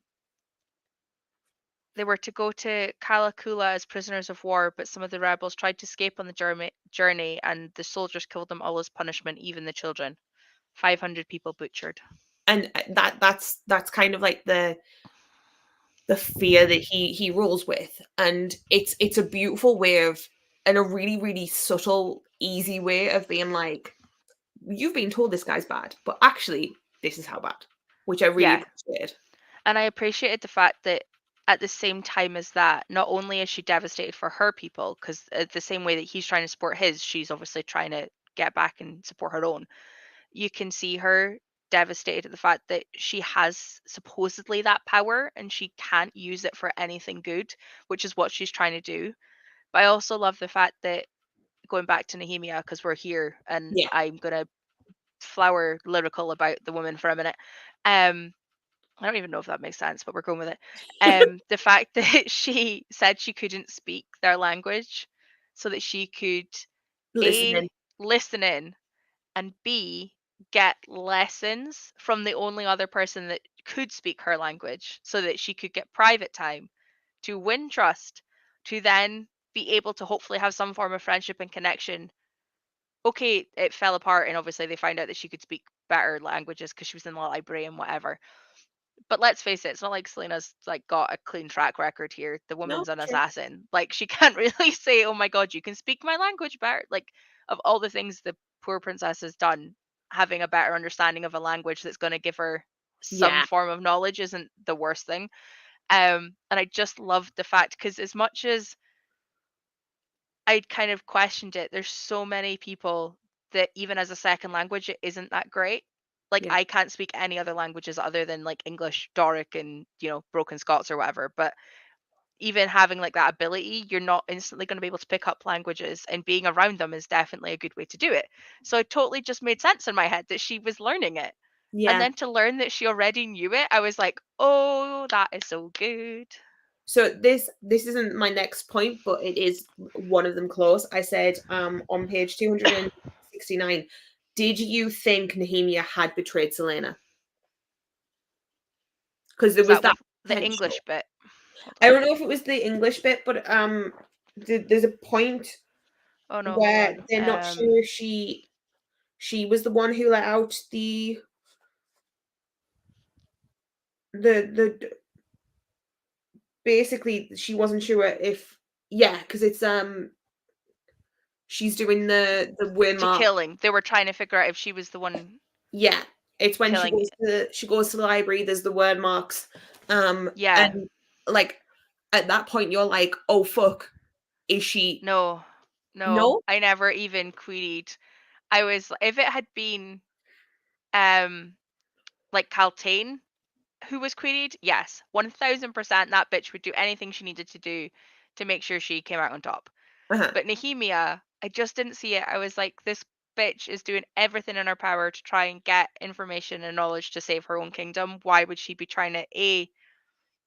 they were to go to Kalakula as prisoners of war, but some of the rebels tried to escape on the journey, and the soldiers killed them all as punishment, even the children. 500 people butchered. and that's kind of like the fear that he rules with, and it's a beautiful way of, and a really, really subtle, easy way of being like, you've been told this guy's bad, but actually this is how bad, which I really Yeah, appreciated. and I appreciated the fact that at the same time as that, not only is she devastated for her people, because the same way that he's trying to support his, she's obviously trying to get back and support her own. You can see her devastated at the fact that she has supposedly that power and she can't use it for anything good, which is what she's trying to do. But I also love the fact that, going back to Nehemia, because we're here and Yeah. I'm gonna flower lyrical about the woman for a minute. Um, I don't even know if that makes sense, but we're going with it. The fact that she said she couldn't speak their language so that she could A, Listening. listen in, and B, get lessons from the only other person that could speak her language so that she could get private time to win trust, to then be able to hopefully have some form of friendship and connection. Okay, it fell apart, and obviously they found out that she could speak better languages because she was in the library and whatever. But let's face it, it's not like Selena's like got a clean track record here. The No, woman's an true. assassin. Like she can't really say, "Oh my god, you can speak my language better." Like of all the things the poor princess has done, having a better understanding of a language that's going to give her some Yeah, form of knowledge isn't the worst thing. And I just loved the fact because as much as I'd kind of questioned it, there's so many people that even as a second language, it isn't that great. Like yeah, I can't speak any other languages other than like English, Doric, and broken Scots or whatever. But even having like that ability, you're not instantly going to be able to pick up languages, and being around them is definitely a good way to do it. So it totally just made sense in my head that she was learning it. And yeah. then to learn that she already knew it, I was like, oh, that is so good. So this isn't my next point, but it is one of them close. I said on page 269, did you think Nehemia had betrayed Selena? Because there Was was that that the potential. English bit? Hold I on. don't know if it was the English bit, but there's a point Oh no, hold where on. they're not sure if she was the one who let out the basically she wasn't sure if, yeah, because it's she's doing the word To mark. killing. They were trying to figure out if she was the one Yeah, it's when she killing. goes to the library, there's the word marks, Yeah. and, like, at that point, you're like, "Oh, fuck, is she" No. No. No? I never even queried. I was if it had been um like Caltaine who was queried, yes. 1000% that bitch would do anything she needed to do to make sure she came out on top. Uh-huh. But Nehemia, I just didn't see it. I was like, this bitch is doing everything in her power to try and get information and knowledge to save her own kingdom. Why would she be trying to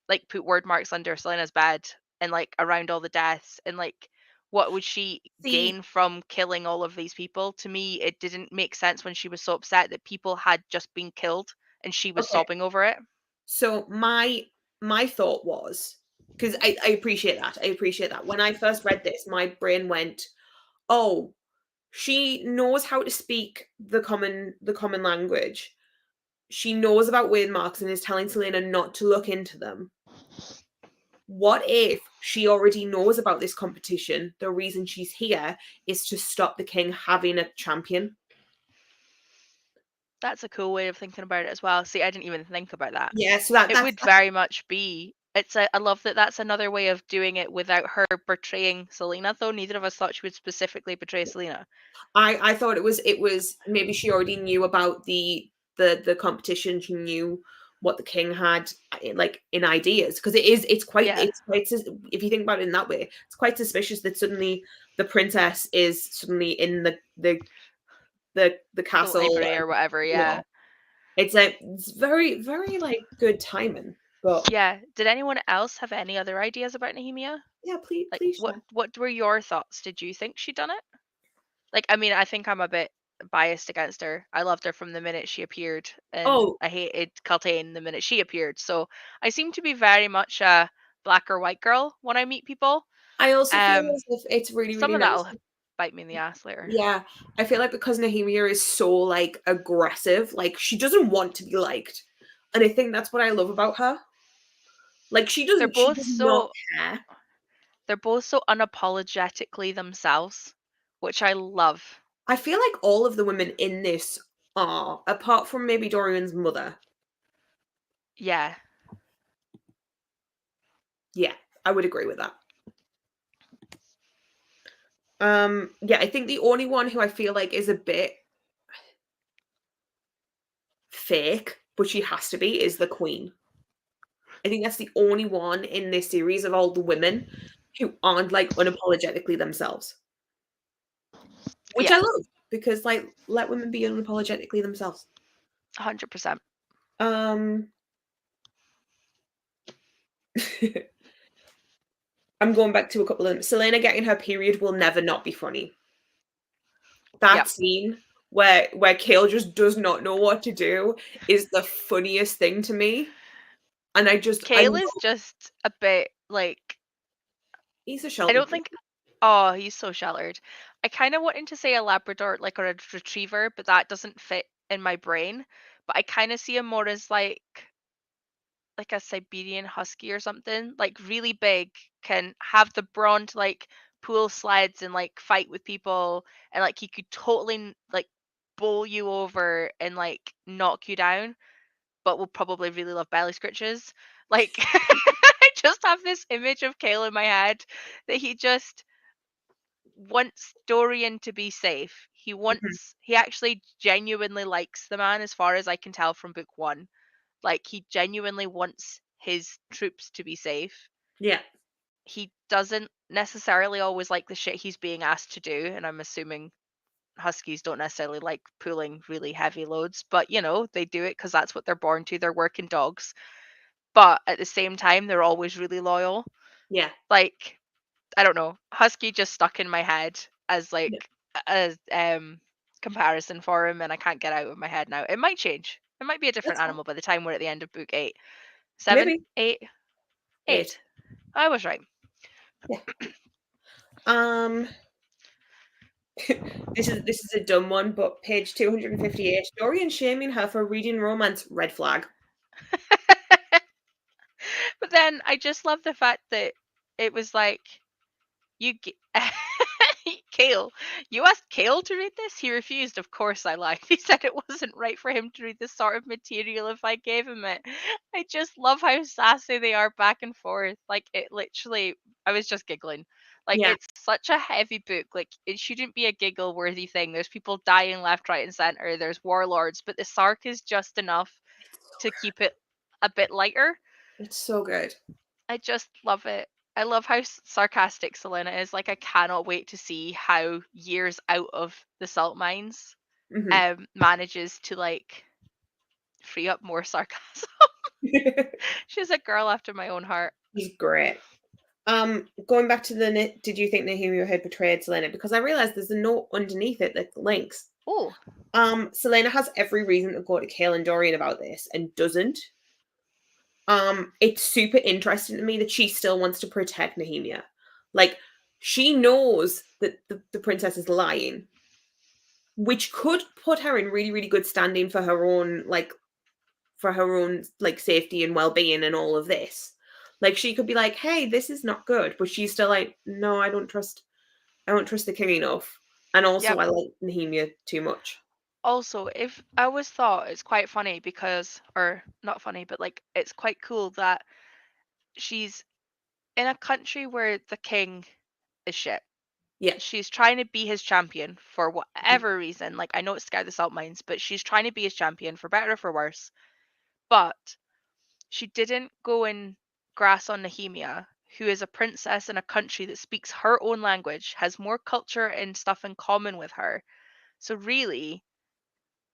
like put word marks under Selena's bed and like around all the deaths, and like what would she See, gain from killing all of these people? To me, it didn't make sense when she was so upset that people had just been killed and she was Okay. sobbing over it. So my thought was, because I appreciate that. I appreciate that. When I first read this, my brain went, "Oh, she knows how to speak the common language. She knows about word marks and is telling Selena not to look into them. What if she already knows about this competition? The reason she's here is to stop the king having a champion." That's a cool way of thinking about it as well. See, I didn't even think about that. Yeah, so that It that's would very much be. I love that that's another way of doing it without her betraying Selena, though neither of us thought she would specifically betray Selena. I thought it was maybe she already knew about the competition. She knew what the king had like in ideas, because Yeah, it's quite if you think about it in that way, it's quite suspicious that suddenly the princess is suddenly in the the castle, library and or whatever. you Yeah, know it's very very like good timing. But yeah. Did anyone else have any other ideas about Nehemia? yeah, Like, please what share. what were your thoughts? Did you think she'd done it? Like, I mean, I think I'm a bit biased against her. I loved her from the minute she appeared, and Oh, I hated Cultain the minute she appeared. So I seem to be very much a black or white girl when I meet people. I also feel Um, as if it's really some really of nice. that'll bite me in the ass later. Yeah, I feel like because Nahimia is so like aggressive, like she doesn't want to be liked. And I think that's what I love about her. Like They're she both does not so care. they're both so unapologetically themselves, which I love. I feel like all of the women in this are, apart from maybe Dorian's mother. Yeah, Yeah, I would agree with that. Yeah, I think the only one who I feel like is a bit fake, but she has to be, is the queen. I think that's the only one in this series of all the women who aren't like unapologetically themselves. Which yeah, I love, because, like, let women be unapologetically themselves. 100%. Um, I'm going back to a couple of them. Selena getting her period will never not be funny. Yep. That scene where Kale just does not know what to do is the funniest thing to me, and I Kale is love just a bit like he's a I sheltered don't boy. think. Oh, he's so sheltered. I kind of wanted to say a Labrador, like, or a retriever, but that doesn't fit in my brain. But I kind of see him more as like a Siberian husky or something, like really big, can have the brawn to like pull sleds and like fight with people, and like he could totally like bowl you over and like knock you down, but will probably really love belly scritches. Like I just have this image of Kale in my head that he just wants Dorian to be safe. Mhm. He actually genuinely likes the man as far as I can tell from book 1. Like he genuinely wants his troops to be safe. Yeah. He doesn't necessarily always like the shit he's being asked to do, and I'm assuming huskies don't necessarily like pulling really heavy loads, but you know, they do it cuz that's what they're born to. They're working dogs. But at the same time, they're always really loyal. Yeah. Like I don't know. Husky just stuck in my head as Yeah. like a comparison for him, and I can't get out of my head now. It might change. It might be a different That's fine. animal by the time we're at the end of book 8. 7, Maybe. 8, 8. 8. I was right. Yeah. Um, this is a dumb one, but page 258, Dorian shaming her for reading romance, red flag. But then I just love the fact that it was like you g- Kale, you asked Kale to read this? He refused. Of course I lied. He said it wasn't right for him to read this sort of material if I gave him it. I just love how sassy they are back and forth. Like it literally I was just giggling. Like Yeah. it's such a heavy book. Like it shouldn't be a giggle worthy thing. There's people dying left, right, and center. There's warlords, but the sark is just enough to keep it a bit lighter. It's so good. I just love it. I love how sarcastic Selena is. Like, I cannot wait to see how years out of the salt mines Mhm. manages to like free up more sarcasm. She's a girl after my own heart. He's great. Going back to did you think Nahimia had betrayed Selena? Because I realized there's a note underneath it that links. Oh, Selena has every reason to go to Kaelin Dorian about this and doesn't. It's super interesting to me that she still wants to protect Nehemia. Like, she knows that the princess is lying, which could put her in really, really good standing for her own like safety and well-being and all of this. Like, she could be like, hey, this is not good, but she's still like, no, I don't trust the king enough. And also yep. I like Nehemia too much. Also, if I always thought it's quite funny because, or not funny, but like it's quite cool that she's in a country where the king is shit. Yeah. She's trying to be his champion for Mhm. whatever reason. Like I know it's scared the salt mines, but she's trying to be his champion for better or for worse. But she didn't go and grass on Nehemia, who is a princess in a country that speaks her own language, has more culture and stuff in common with her. So really,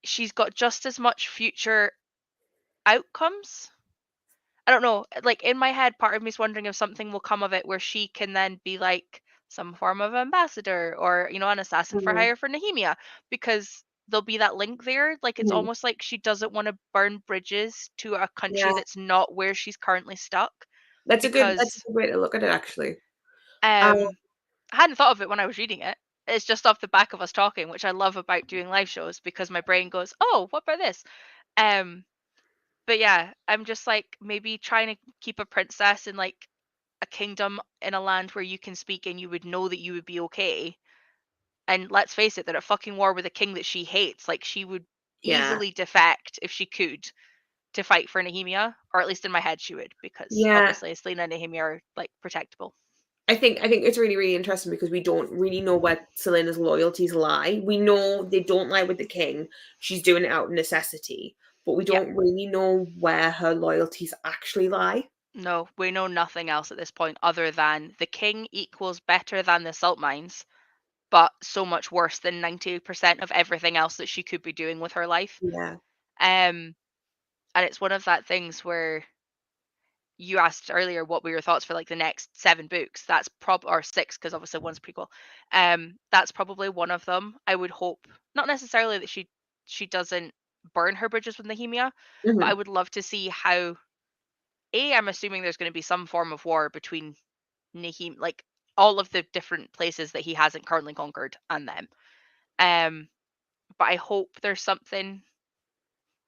she's got just as much future outcomes. I don't know. Like in my head, part of me is wondering if something will come of it where she can then be like some form of ambassador or, an assassin for Mhm. hire for Nehemia because there'll be that link there. Like it's Mhm. almost like she doesn't want to burn bridges to a country Yeah. that's not where she's currently stuck That's a because good way to look at it actually. Um, um I hadn't thought of it when I was reading it. It's just off the back of us talking, which I love about doing live shows because my brain goes, "Oh, what about this?" Um but yeah, I'm just like maybe trying to keep a princess in like a kingdom in a land where you can speak and you would know that you would be okay. And let's face it, they're at fucking war with a king that she hates. Like she would yeah. easily defect if she could to fight for Nehemia, or at least in my head she would, because Yeah. obviously Selena and Nehemia are like protectable. I think it's really, really interesting because we don't really know where Selena's loyalties lie. We know they don't lie with the king. She's doing it out of necessity, but we Yeah, don't really know where her loyalties actually lie. no, we know nothing else at this point other than the king equals better than the salt mines, but so much worse than 90% of everything else that she could be doing with her life. Yeah. Um, and it's one of that things where you asked earlier what were your thoughts for like the next 7 books. That's or six because obviously one's prequel. That's probably one of them. I would hope not necessarily that she doesn't burn her bridges with Nehemia, but I Hmm. would love to see how. I'm assuming there's going to be some form of war between Nahim, like all of the different places that he hasn't currently conquered, and them. Um, but I hope there's something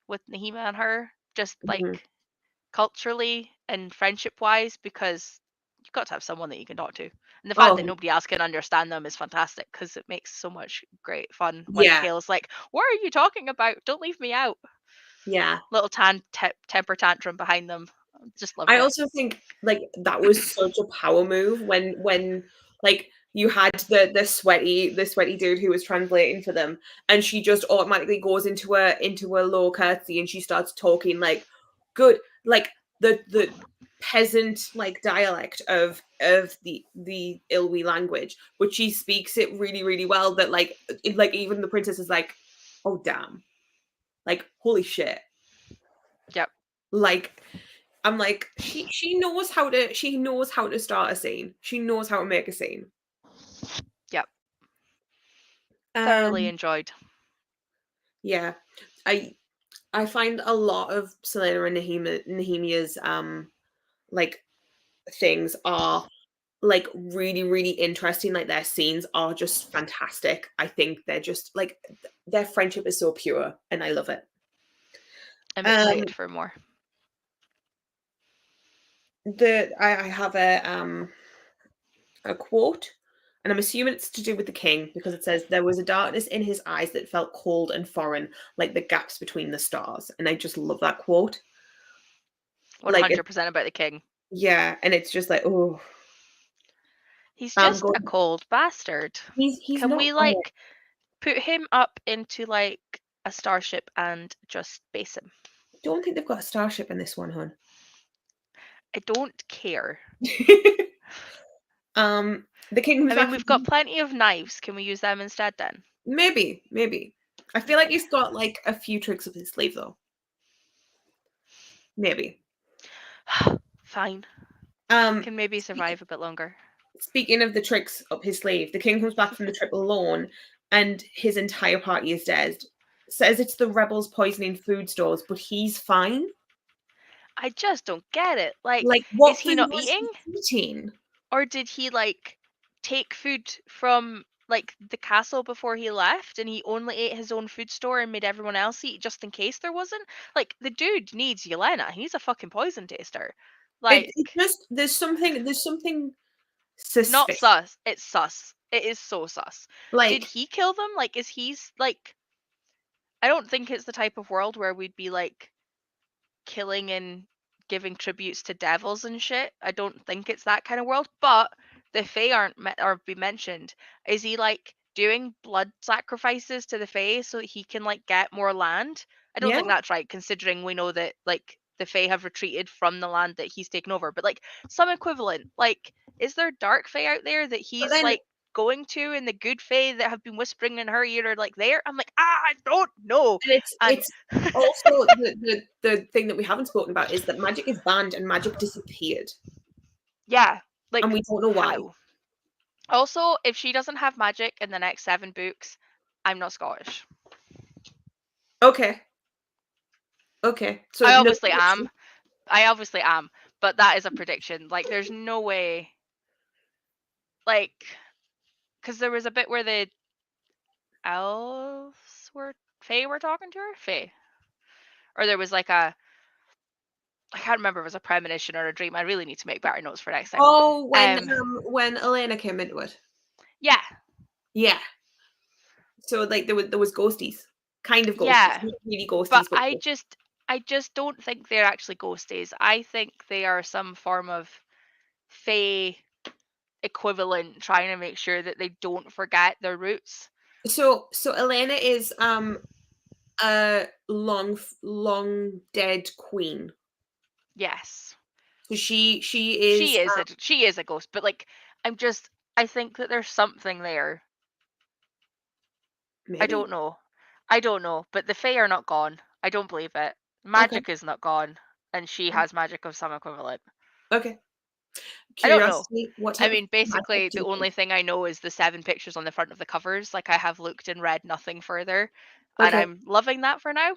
with Nahima and her, just Hmm. like culturally and friendship wise, because you've got to have someone that you can talk to. And the fact that Oh, nobody else can understand them is fantastic because it makes so much great fun when yeah. Kale's like, "What are you talking about? Don't leave me out." Yeah. Little temper tantrum behind them. Just loved I it. also think like that was such a power move when like you had the sweaty dude who was translating for them, and she just automatically goes into a low curtsy and she starts talking like good like the peasant like dialect of the Ilwi language, but she speaks it really really well that like even the princess is like, oh damn, like holy shit, Yep, like I'm like, she knows how to start a scene. She knows how to make a scene. yep. Thoroughly Um, enjoyed. yeah. I I find a lot of Selena and Nehemia's like things are like really, really interesting. Like their scenes are just fantastic. I think they're just like their friendship is so pure and I love it. I'm excited Um for more. I have a quote, and I'm assuming it's to do with the king because it says there was a darkness in his eyes that felt cold and foreign, like the gaps between the stars. And I just love that quote. Like it, 100% about the king. yeah, and it's just like, oh, He's I'm just going. a cold bastard. He's Can not. we Oh, like put him up into like a starship and just base him? I don't think they've got a starship in this one, hon. I don't care. The king comes I mean, back we've got from plenty of knives. Can we use them instead then? maybe. I feel like he's got like a few tricks up his sleeve though. Maybe. Fine. Um, Can maybe speaking survive a bit longer. speaking of the tricks up his sleeve, the king comes back from the triple loan, and his entire party is dead. Says it's the rebels poisoning food stores, but he's fine. I just don't get it. Like, Like, is what he food not was eating? he eating? Or did he, like, take food from, like, the castle before he left, and he only ate his own food store and made everyone else eat just in case there wasn't? Like, the dude needs Yelena. He's a fucking poison taster. It Like, just there's something not suspicious. sus. It's sus. It is so sus. Did Like, he kill them? Like, is he's like? I don't think it's the type of world where we'd be like killing and giving tributes to devils and shit. I don't think it's that kind of world. But the Fae aren't or be mentioned. Is he like doing blood sacrifices to the Fae so he can like get more land? I don't yeah, think that's right, considering we know that like the Fae have retreated from the land that he's taken over. But like some equivalent, like is there dark Fae out there that but he's then like going to, and the good Fae that have been whispering in her ear are like there? I'm like, I don't know. and it's And it's also the thing that we haven't spoken about is that magic is banned and magic disappeared, yeah, and like we don't know why. how? Also, if she doesn't have magic in the next 7 books, I'm not Scottish. Okay, okay. So I no obviously prediction. am. I obviously am, but that is a prediction. Like, there's no way. Like, because there was a bit where the elves were Fae were talking to her, Fae, or there was like a I can't remember if it was a premonition or a dream. I really need to make better notes for next time. Oh, Um, when Elena came into it. yeah, Yeah. So like there was ghosties. Kind of ghosties. yeah, Not really but ghosties, but I just don't think they're actually ghosties. I think they are some form of Fae equivalent, trying to make sure that they don't forget their roots. so Elena is a long dead queen. Yes, So she is she is a ghost, but like I think that there's something there. I maybe. don't know. I don't know, but the Fae are not gone. I don't believe it. Okay. Magic is not gone, and she has magic of some equivalent. Okay. I don't know. Curiosity, what I type of mean, magic basically, do the you think? only thing I know is the 7 pictures on the front of the covers. Like, I have looked and read nothing further, and Okay. I'm loving that for now.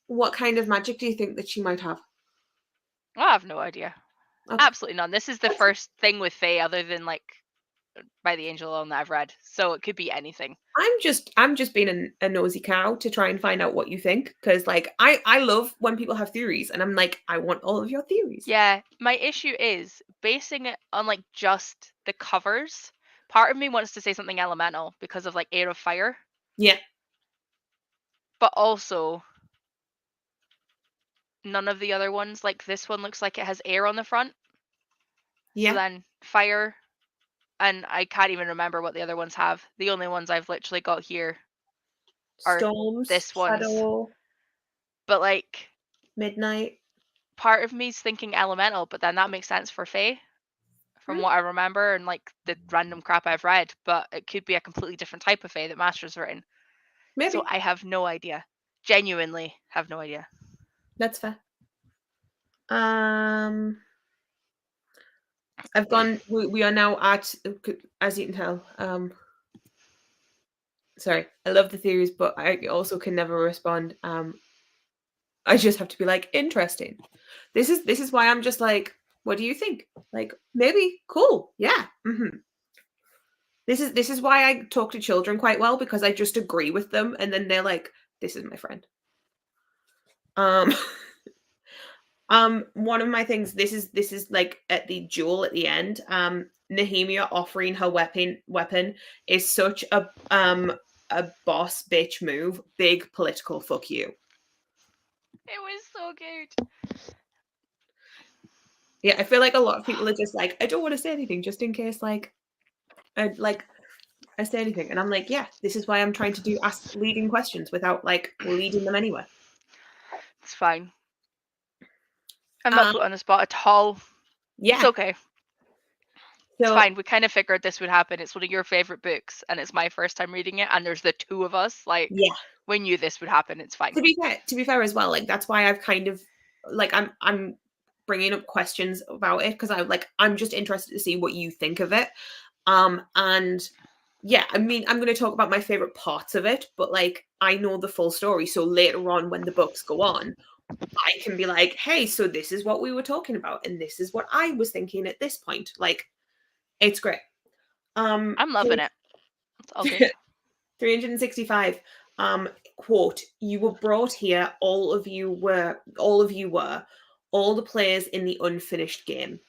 What kind of magic do you think that she might have? I have no idea. Okay. Absolutely none. This is the That's first thing with Fae other than like by the Angel alone that I've read, so it could be anything. I'm just being a nosy cow to try and find out what you think because like I love when people have theories and I'm like I want all of your theories. Yeah, my issue is basing it on like just the covers. Part of me wants to say something elemental because of like Air of Fire, Yeah. but also none of the other ones. Like this one looks like it has air on the front, so Yeah. then fire, and I can't even remember what the other ones have. The only ones I've literally got here are Storms, this ones. shadow, But like midnight. part of me's thinking elemental, but then that makes sense for Fae from Hmm, what I remember and like the random crap I've read, but it could be a completely different type of Fae that Master's written. So maybe. I have no idea. Genuinely have no idea. That's fair. Um I've gone we are now at as you can tell, sorry, I love the theories, but I also can never respond. I just have to be like, interesting. This is why I'm just like, what do you think? Like, maybe, cool, yeah. This is why I talk to children quite well because I just agree with them, and then they're like, this is my friend. Um, one of my things. This is like at the duel at the end. Nehemia offering her weapon is such a boss bitch move. Big political fuck you. It was so good. Yeah, I feel like a lot of people are just like, I don't want to say anything just in case I say anything. And I'm like, yeah, this is why I'm trying to do ask leading questions without like leading them anywhere. It's fine. I'm not Um, put on the spot at all. It's yeah. okay. It's So fine. We kind of figured this would happen. It's one of your favorite books, and it's my first time reading it. And there's the two of us. Like, yeah, we knew this would happen. It's fine. to be fair as well, like that's why I've kind of like I'm bringing up questions about it because I'm just interested to see what you think of it. And yeah, I mean, I'm going to talk about my favorite parts of it, but like I know the full story. So later on, when the books go on, I can be like, hey, so this is what we were talking about, and this is what I was thinking at this point. Like, it's great. I'm loving Page it. It's all good. 365. Quote, you were brought here, all the players in the unfinished game.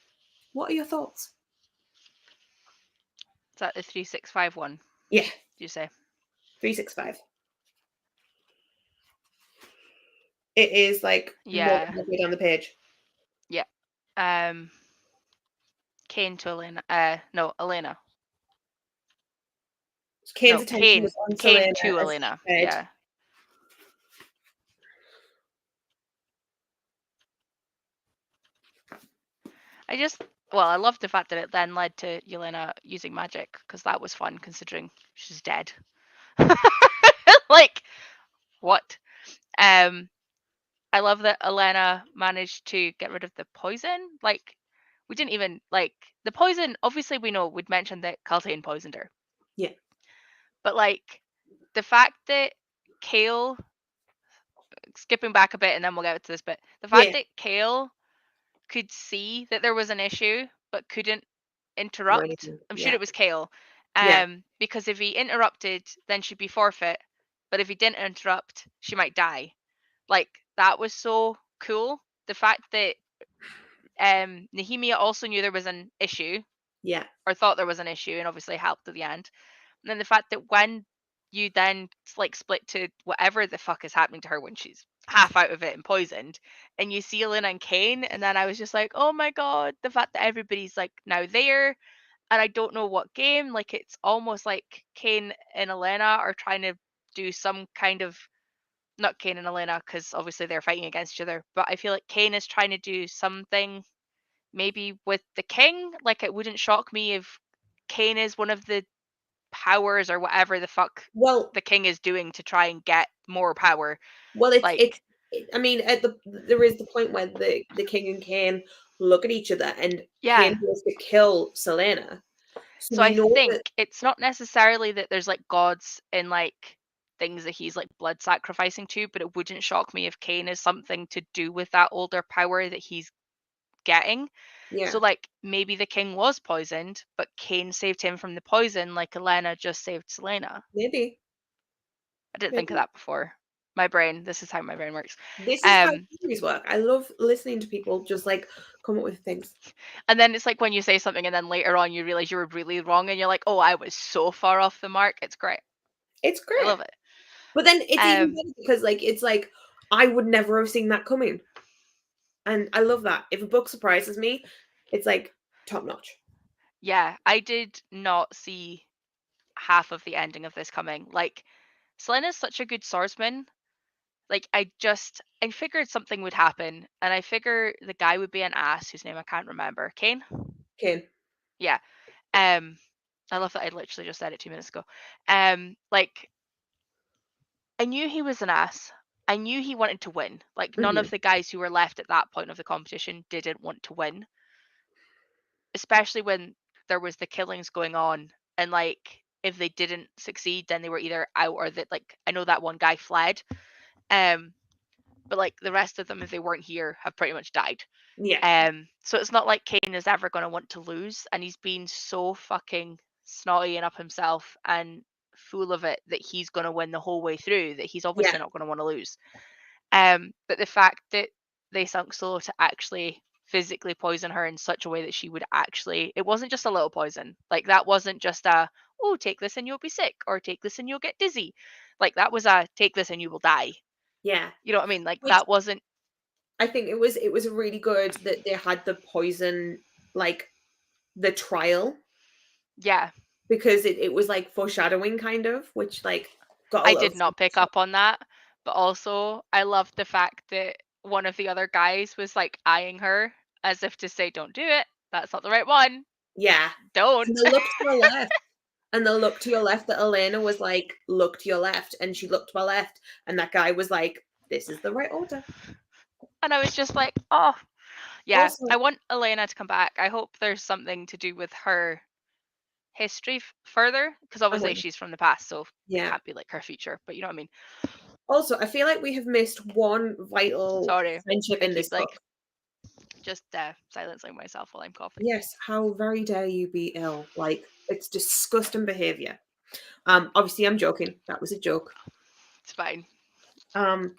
What are your thoughts? Is that the 3651? Did Yeah, you say? 365. It is like more Yeah. than halfway down the page. Yeah. Um, Kane to Elena. No, Elena. Kane's No, attention was Kane. on Kane Selena to as Elena. she said, Yeah. I just, well, I love the fact that it then led to Yelena using magic because that was fun considering she's dead. Like, what? Um, I love that Elena managed to get rid of the poison. Like, we didn't even like the poison. Obviously, we know we'd mentioned that Caltaine poisoned her, yeah, but like the fact that Kale, skipping back a bit and then we'll get to this, but the fact yeah, that Kale could see that there was an issue but couldn't or interrupt. anything. I'm sure Yeah, it was Kale. yeah, Because if he interrupted, then she'd be forfeit. But if he didn't interrupt, she might die. Like that was so cool. The fact that Nehemia also knew there was an issue yeah, or thought there was an issue and obviously helped at the end. And then the fact that when you then like split to whatever the fuck is happening to her when she's half out of it and poisoned, and you see Elena and Kane, and then I was just like, oh my god, the fact that everybody's like now there, and I don't know what game. Like it's almost like Kane and Elena are trying to do some kind of not Kane and Elena because obviously they're fighting against each other, but I feel like Kane is trying to do something maybe with the king. Like it wouldn't shock me if Kane is one of the powers or whatever the fuck well, the king is doing to try and get more power. well, Like, I mean, there is the point where the king and Kane look at each other, and Kane yeah. wants to kill Selena. So So we I know that, think it's not necessarily that there's like gods and like things that he's like blood sacrificing to, but it wouldn't shock me if Kane is something to do with that older power that he's getting. So yeah, like maybe the king was poisoned, but Kane saved him from the poison like Elena just saved Selena. maybe, I didn't think of maybe. that before. My brain, this is how my brain works. This is how Um theories work. I love listening to people just like come up with things. And then it's like when you say something and then later on you realize you were really wrong and you're like, "Oh, I was so far off the mark." It's great. It's I great. love it. But then it's even Um, better because like it's like I would never have seen that coming. And I love that. If a book surprises me, it's like top notch. yeah, I did not see half of the ending of this coming. Like, Selena's such a good swordsman. Like, I figured something would happen, and I figure the guy would be an ass whose name I can't remember. Kane? Kane. Yeah. Um, I love that I literally just said it 2 minutes ago. Like I knew he was an ass. I knew he wanted to win. Like none of Mhm. the guys who were left at that point of the competition didn't want to win, especially when there was the killings going on and like if they didn't succeed then they were either out or that like I know that one guy fled. Um but like the rest of them if they weren't here have pretty much died. Yeah. So it's not like Kane is ever going to want to lose, and he's been so fucking snotty and up himself and full of it that he's going to win the whole way through, that he's Yeah. obviously not going to want to lose. But the fact that they sunk so low to actually physically poison her in such a way that she would actually, it wasn't just a little poison. Like that wasn't just a, oh, take this and you'll be sick, or take this and you'll get dizzy. Like that was a, take this and you will die. Yeah. You know what I mean? Like Which that wasn't, I think it was really good that they had the poison like the trial yeah, because it was like foreshadowing kind of, which like got a I little did not pick up on that. But also, I loved the fact that one of the other guys was like eyeing her as if to say, don't do it. That's not the right one. yeah. Don't. And the look to your left. And the look to your left that Elena was like, look to your left. And she looked to her left. And that guy was like, this is the right order. And I was just like, oh, yeah, I Also, want Elena to come back. I hope there's something to do with her history further, because obviously Uh-huh. she's from the past, so it Yeah. can't be like her future. But you know what I mean? Also, I feel like we have missed one vital Sorry, friendship I in keep this book. like just silencing myself while I'm coughing. Yes, how very dare you be ill? Like, it's disgusting behavior. Obviously, I'm joking. That was a joke. It's fine. Um,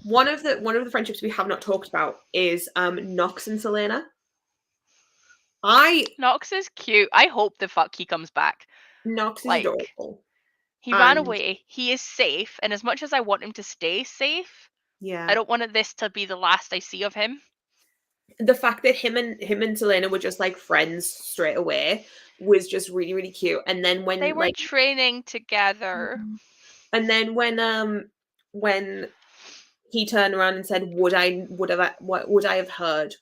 one of the friendships we have not talked about is Nox and Selena. I Knox is cute. I hope the fuck he comes back. Nox is Like, adorable, he ran and away. He is safe, and as much as I want him to stay safe, I yeah, don't want this to be the last I see of him. the fact that him and Selena were just like friends straight away was just really really cute. And then They when were like training together. and then when he turned around and said, would I have heard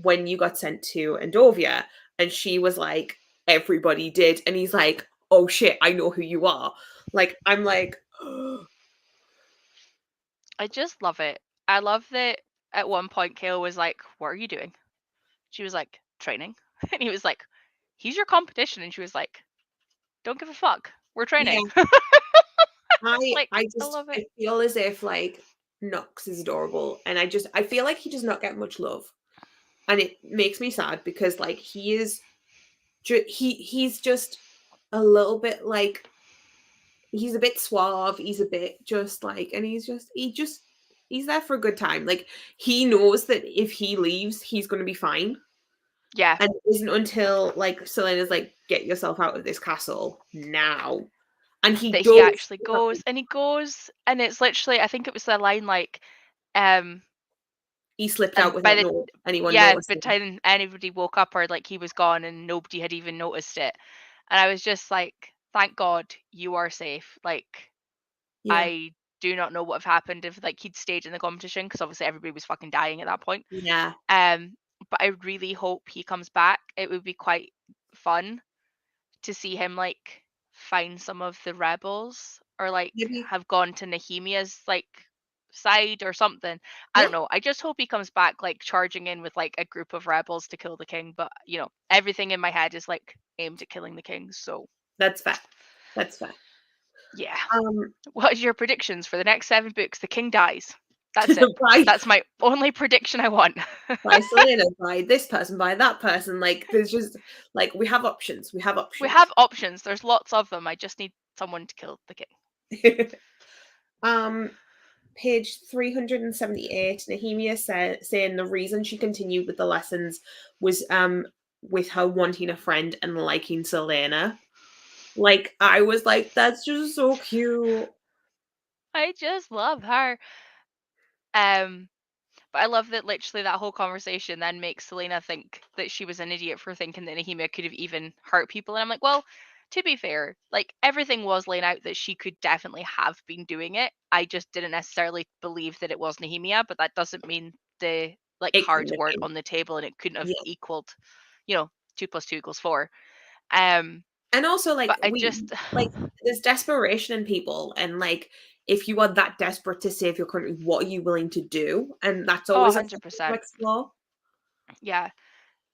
when you got sent to Endovia?" And she was like, "Everybody did." And he's like, "Oh shit, I know who you are." Like I'm like, I just love it. I love that at one point Kale was like, "What are you doing?" She was like, "Training." And he was like, "He's your competition." And she was like, "Don't give a fuck. We're yeah, training." Like, I love it. I feel as if like Knox is adorable, and I feel like he does not get much love, and it makes me sad because like he is he's just a little bit like he's a bit suave, he's a bit just like, and he's there for a good time. Like he knows that if he leaves, he's going to be fine. Yeah, And it isn't until like Selena's like, "Get yourself out of this castle now," and he that he does. actually goes, and he goes, and it's literally, I think it was the line like, um, He slipped out and without no anyone yeah, by the noticing. time anybody woke up or like he was gone and nobody had even noticed it. And I was just like, thank God you are safe. Like, Yeah, I do not know what have happened if like he'd stayed in the competition, because obviously everybody was fucking dying at that point. yeah, Um, but I really hope he comes back. It would be quite fun to see him like find some of the rebels, or like maybe. have gone to Nehemia's like side or something. I Yeah, don't know. I just hope he comes back like charging in with like a group of rebels to kill the king. But you know, everything in my head is like aimed at killing the king. So that's fair. That's fair. yeah. Um, What is your predictions for the next 7 books? The king dies. That's it. by That's my only prediction I want. by Selena, by this person, by that person. Like there's just like we have options. We have We options. have options. There's lots of them. I just need someone to kill the king. um, Page 378, Nehemia saying the reason she continued with the lessons was with her wanting a friend and liking Selena. Like I was like, that's just so cute. I just love her. Um, but I love that literally that whole conversation then makes Selena think that she was an idiot for thinking that Nehemia could have even hurt people. And I'm like, well, to be fair, like everything was laying out that she could definitely have been doing it. I just didn't necessarily believe that it was Nehemia, but that doesn't mean the like It couldn't cards have weren't been. on the table and it couldn't have Yeah. equaled, you know, 2 + 2 = 4. Um, And also but like I we just like there's desperation in people, and like if you are that desperate to save your country, what are you willing to do? And that's oh, always a thing to 100%. explore. Yeah.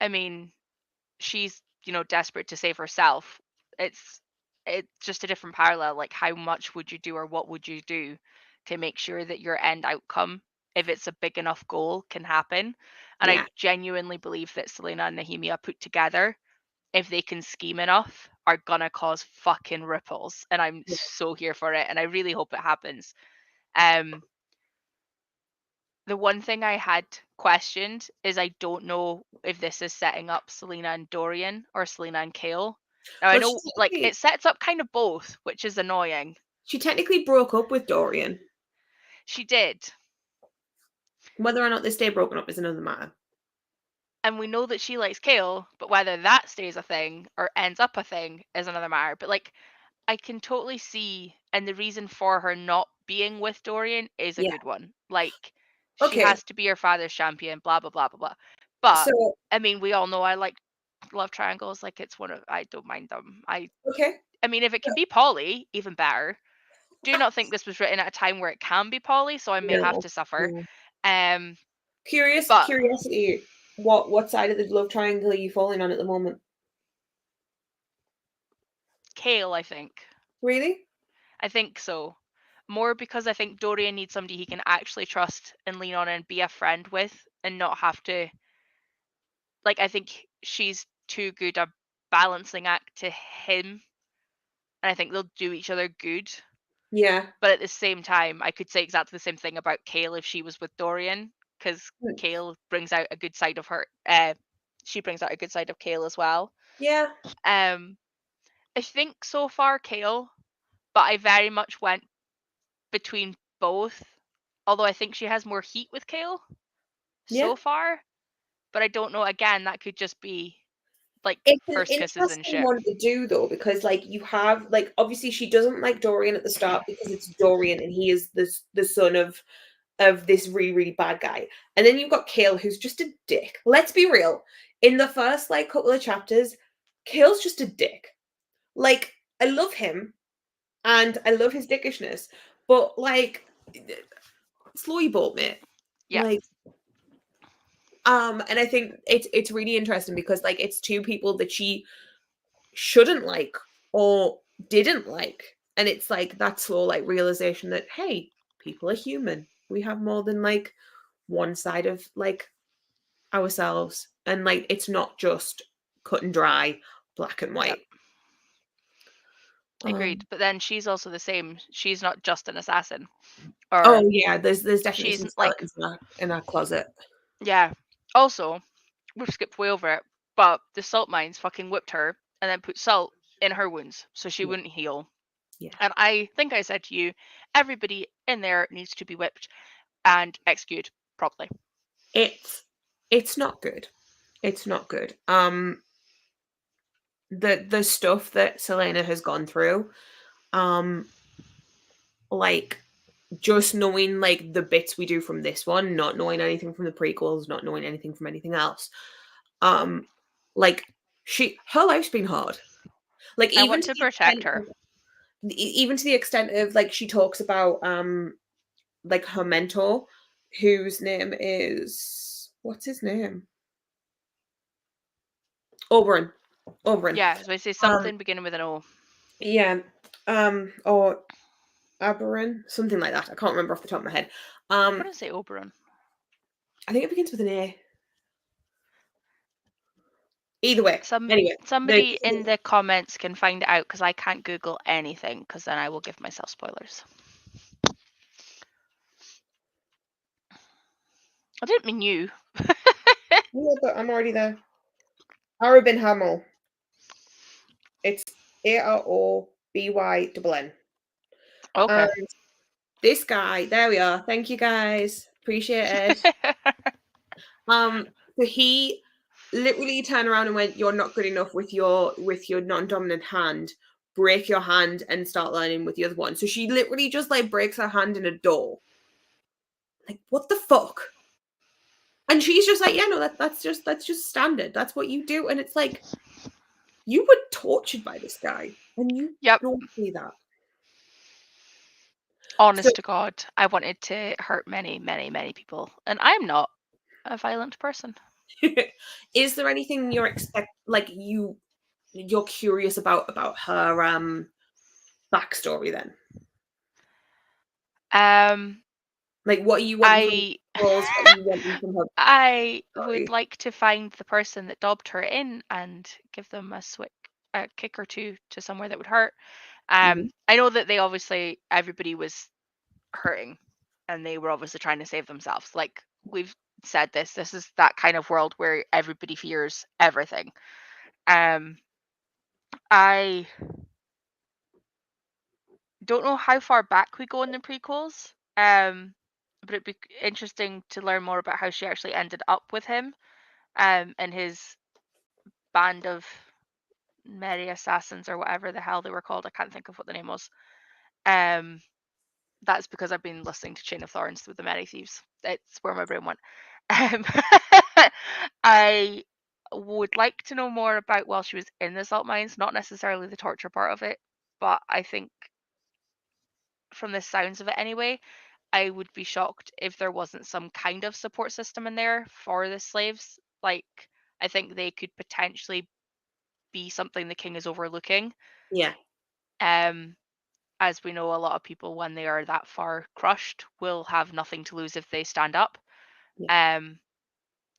I mean, she's, desperate to save herself. It's it's just a different parallel. Like, how much would you do, or what would you do to make sure that your end outcome, if it's a big enough goal, can happen? And I Yeah. genuinely believe that Selena and Nehemia put together, if they can scheme enough, are gonna cause fucking ripples. And I'm so here for it. And I really hope it happens. Um, the one thing I had questioned is I don't know if this is setting up Selena and Dorian or Selena and Kale. Now I Well, know like it sets up kind of both, which is annoying. she technically broke up with Dorian. She did. Whether or not they stay broken up is another matter. And we know that she likes Kale, but whether that stays a thing or ends up a thing is another matter. But like I can totally see, and the reason for her not being with Dorian is a Yeah. good one. Like, she Okay. has to be her father's champion, blah blah blah blah blah. But So I mean, we all know I like love triangles. Like, it's one of, I don't mind them. okay. I mean, if it can be poly, even better. Do not think this was written at a time where it can be poly, so I may have No. to suffer. No. Um, but Curiosity. What side of the love triangle are you falling on at the moment? Kale, I think. Really? I think so. More because I think Dorian needs somebody he can actually trust and lean on and be a friend with and not have to, like, I think she's too good a balancing act to him, and I think they'll do each other good. Yeah. But at the same time, I could say exactly the same thing about Kale if she was with Dorian, because Hmm. Kale brings out a good side of her. She brings out a good side of Kale as well. Yeah. Um, I think so far Kale, but I very much went between both. Although I think she has more heat with Kale Yeah. so far, but I don't know. Again, that could just be like It's an first kisses and interesting shit. one to do though, because like you have like obviously she doesn't like Dorian at the start because it's Dorian and he is the son of this really, really bad guy. And then you've got Kale, who's just a dick. Let's be real. In the first like couple of chapters, Kale's just a dick. Like, I love him and I love his dickishness, but like slow your boat, mate. Yeah, Like, and I think it's really interesting because like it's two people that she shouldn't like or didn't like. And it's like that slow like realization that hey, people are human. We have more than like one side of like ourselves and like it's not just cut and dry black and yep, white. agreed. um But then she's also the same. She's not just an assassin, oh or yeah, there's definitely she's some like, skeletons in our closet. yeah. Also, we've skipped way over it, but the salt mines fucking whipped her and then put salt in her wounds so she Yeah, wouldn't heal. yeah. And I think I said to you, everybody in there needs to be whipped and executed properly. it's it's not good. It's not good. The stuff that Selena has gone through, um like just knowing like the bits we do from this one, not knowing anything from the prequels, not knowing anything from anything else, um like her life's been hard. Like I even want to to the protect extent her. of, even to the extent of like she talks about like her mentor, whose name is what's his name? Oberon. Oberon. Yeah, so I say Um something beginning with an O. yeah. Or Aberon, something like that. I can't remember off the top of my head. I Um wouldn't say Oberon. I think it begins with an A. Either way. Some Anyway, somebody in the comments can find it out because I can't Google anything because then I will give myself spoilers. I didn't mean you. yeah, but I'm already there. Arabin Hamel. It's AROBYNN. Okay. And this guy, there we are. Thank you guys. Appreciate it. So he literally turned around and went, "You're not good enough with your non-dominant hand. Break your hand and start learning with the other one." So she literally just like breaks her hand in a door. Like, what the fuck? And she's just like, "Yeah, no, that's just standard. That's what you do." And it's like, you were tortured by this guy, and you Yep. don't see that. So, Honest to God, I wanted to hurt many, many, many people, and I'm not a violent person. is there anything like you're curious about her backstory then? Um, Like, what are you wanting from I roles? What are you wanting from her I would story? like to find the person that dobbed her in and give them a kick or two to somewhere that would hurt. Mhm. I know that they obviously everybody was hurting, and they were obviously trying to save themselves. Like we've said, this is that kind of world where everybody fears everything. Um, I don't know how far back we go in the prequels. But it'd be interesting to learn more about how she actually ended up with him. And his band of merry assassins or whatever the hell they were called. I can't think of what the name was. Um, that's because I've been listening to Chain of Thorns with the Merry Thieves. It's where my brain went. Um, I would like to know more about while she was in the salt mines, not necessarily the torture part of it, but I think from the sounds of it anyway, I would be shocked if there wasn't some kind of support system in there for the slaves. Like, I think they could potentially be something the king is overlooking. Yeah. Um, as we know, a lot of people, when they are that far crushed, will have nothing to lose if they stand up. Yeah. Um,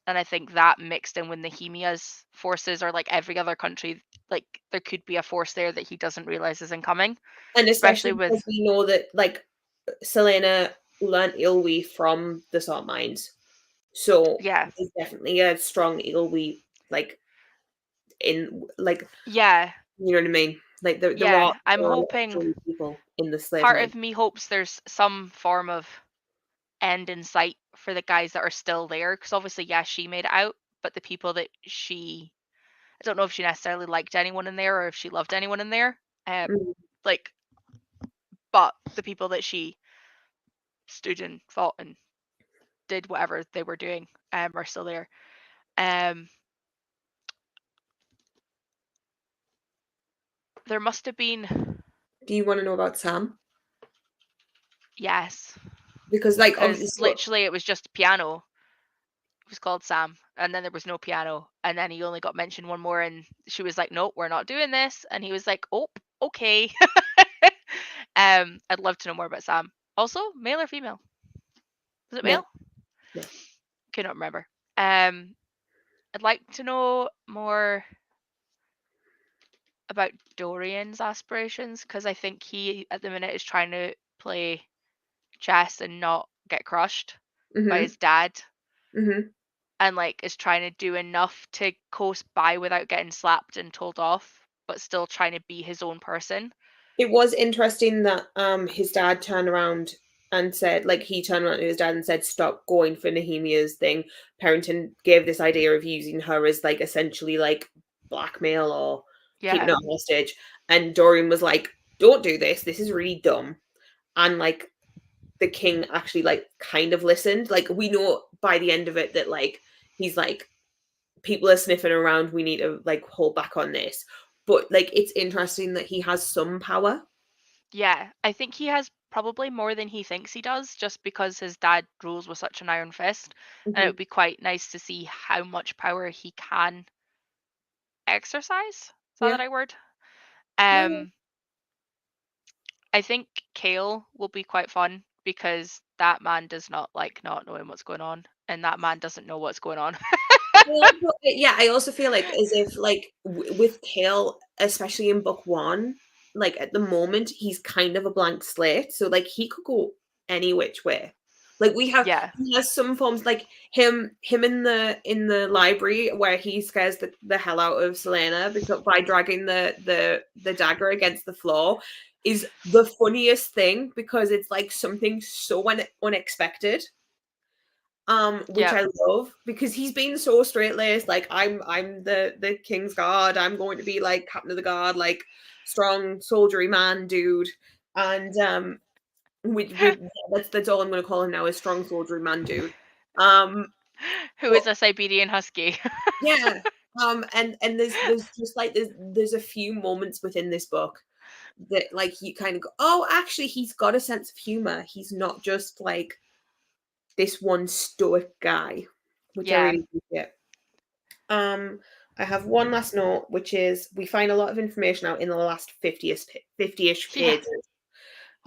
and I think that mixed in with Nehemia's forces, or like every other country, like there could be a force there that he doesn't realize is incoming, And especially especially with because we know that, like, Selena learned Ilwe from the salt mines. So yeah, there's definitely a strong Ilwe, like, like, yeah, you know what I mean? Like, yeah. I'm there are a lot of hoping strong people in the slave part mine. of me hopes there's some form of end in sight for the guys that are still there, because obviously, yeah, she made it out, but the people that she, I don't know if she necessarily liked anyone in there or if she loved anyone in there. Mm. Like, but the people that she stood and fought and did whatever they were doing are still there. Um, there must have been, Do you wanna know about Sam? yes, Because, like, obviously, because so literally it was just piano. It was called Sam, and then there was no piano, and then he only got mentioned one more, and she was like, "Nope, we're not doing this," and he was like, "Oh, okay." I'd love to know more about Sam. Also, male or female? Was it male, male? male. Cannot remember. Um, I'd like to know more about Dorian's aspirations, because I think he, at the minute, is trying to play chess and not get crushed by Mhm, his dad, mhm. and like is trying to do enough to coast by without getting slapped and told off, but still trying to be his own person. It was interesting that, his dad turned around and said, like, he turned around to his dad and said, "Stop going for Nehemia's thing." Parrington gave this idea of using her as, like, essentially, like, blackmail or keeping Yeah, her hostage, and Dorian was like, "Don't do this. This is really dumb." And, like, the king actually, like, kind of listened. Like, we know by the end of it that, like, he's like, "People are sniffing around. We need to, like, hold back on this." But, like, it's interesting that he has some power. yeah. I think he has probably more than he thinks he does, just because his dad rules with such an iron fist, and it would Mhm. be quite nice to see how much power he can exercise. Is that the Yeah. right word? Yeah. Um, I think Kale will be quite fun because that man does not like not knowing what's going on, and that man doesn't know what's going on. I also feel like as if, like, with Kale, especially in book 1, like, at the moment, he's kind of a blank slate, so, like, he could go any which way. Like, Yeah, he has some forms, like, him in the library where he scares the hell out of Selena because by dragging the dagger against the floor is the funniest thing because it's, like, something so unexpected. Which yeah. I love because he's been so straight laced. Like, I'm the king's guard. I'm going to be like captain of the guard, like strong soldiery man, dude. And with that's all I'm going to call him now is strong soldiery man, dude. Um, Who but is a Siberian husky? yeah, and there's just like there's a few moments within this book that like you kind of go, oh, actually, he's got a sense of humor. He's not just like this one stoic guy, which I Yeah. really appreciate. Um, I have one last note, which is we find a lot of information out in the last 50-ish Yeah. pages.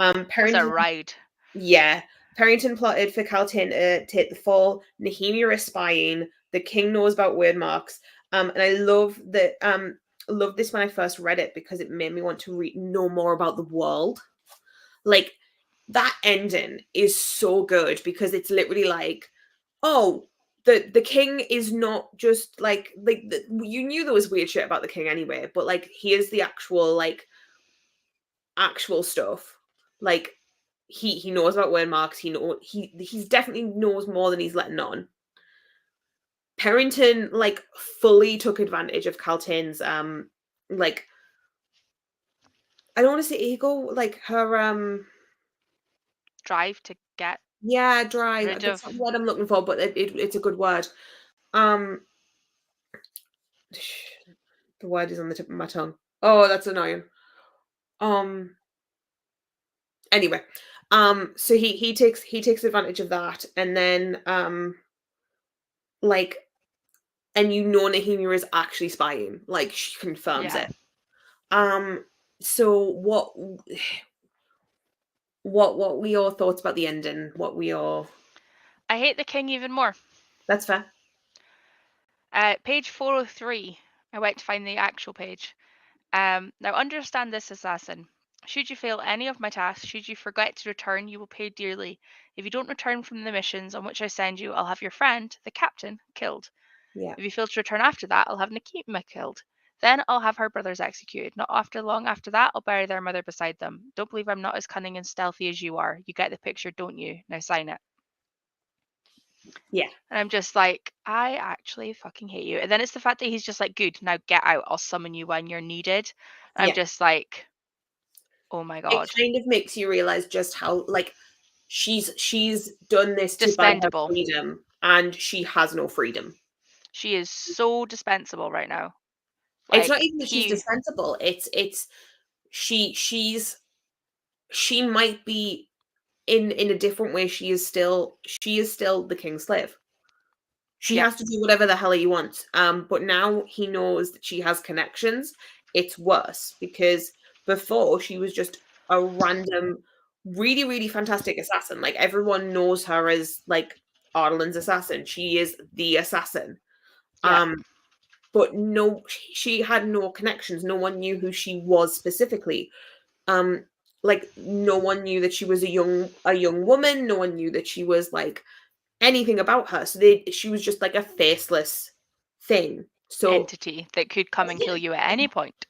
Was a Parrington, ride. yeah, Parrington plotted for Caltain to take the fall. Nehemia is spying. The king knows about word marks. And I love that. Love this when I first read it because it made me want to know more about the world. Like that ending is so good because it's literally like, oh, the king is not just you knew there was weird shit about the king anyway, but like here's the actual stuff. Like he knows about word marks. He's definitely knows more than he's letting on. Perrington like fully took advantage of Caltain's like I don't want to say ego, like her Drive to get yeah, drive. rid That's of. not the word I'm looking for, but it's a good word. Um the word is on the tip of my tongue. Oh, that's annoying. Um anyway, so he takes advantage of that and then like and you know Nahimia is actually spying. Like she confirms Yeah. it. Um So what were your thoughts about the ending? What were your I hate the king even more. That's fair. Page 403. I went to find the actual page. Now understand this, assassin. Should you fail any of my tasks, should you forget to return, you will pay dearly. If you don't return from the missions on which I send you, I'll have your friend, the captain, killed. Yeah. If you fail to return after that, I'll have Nikima killed. Then I'll have her brothers executed. Not after long after that, I'll bury their mother beside them. Don't believe I'm not as cunning and stealthy as you are. You get the picture, don't you? Now sign it. Yeah. And I'm just like, I actually fucking hate you. And then it's the fact that he's just like, good, now get out. I'll summon you when you're needed. I'm Yeah. just like, oh my It God. kind of makes you realize just how, like, she's done this to buy her Dispendable. freedom, and she has no freedom. She is so dispensable right now. It's not Like, even that she's he, dispensable. It's she might be in a different way. She is still the king's slave. She yep, has to do whatever the hell he wants. But now he knows that she has connections. It's worse because before she was just a random, really, really fantastic assassin. Like everyone knows her as like Arden's assassin. She is the assassin. yep. Um, but no, she had no connections. No one knew who she was specifically. Um, like no one knew that she was a young woman. No one knew that she was like anything about her. So she was just like a faceless thing. So Entity that could come and kill yeah, you at any point.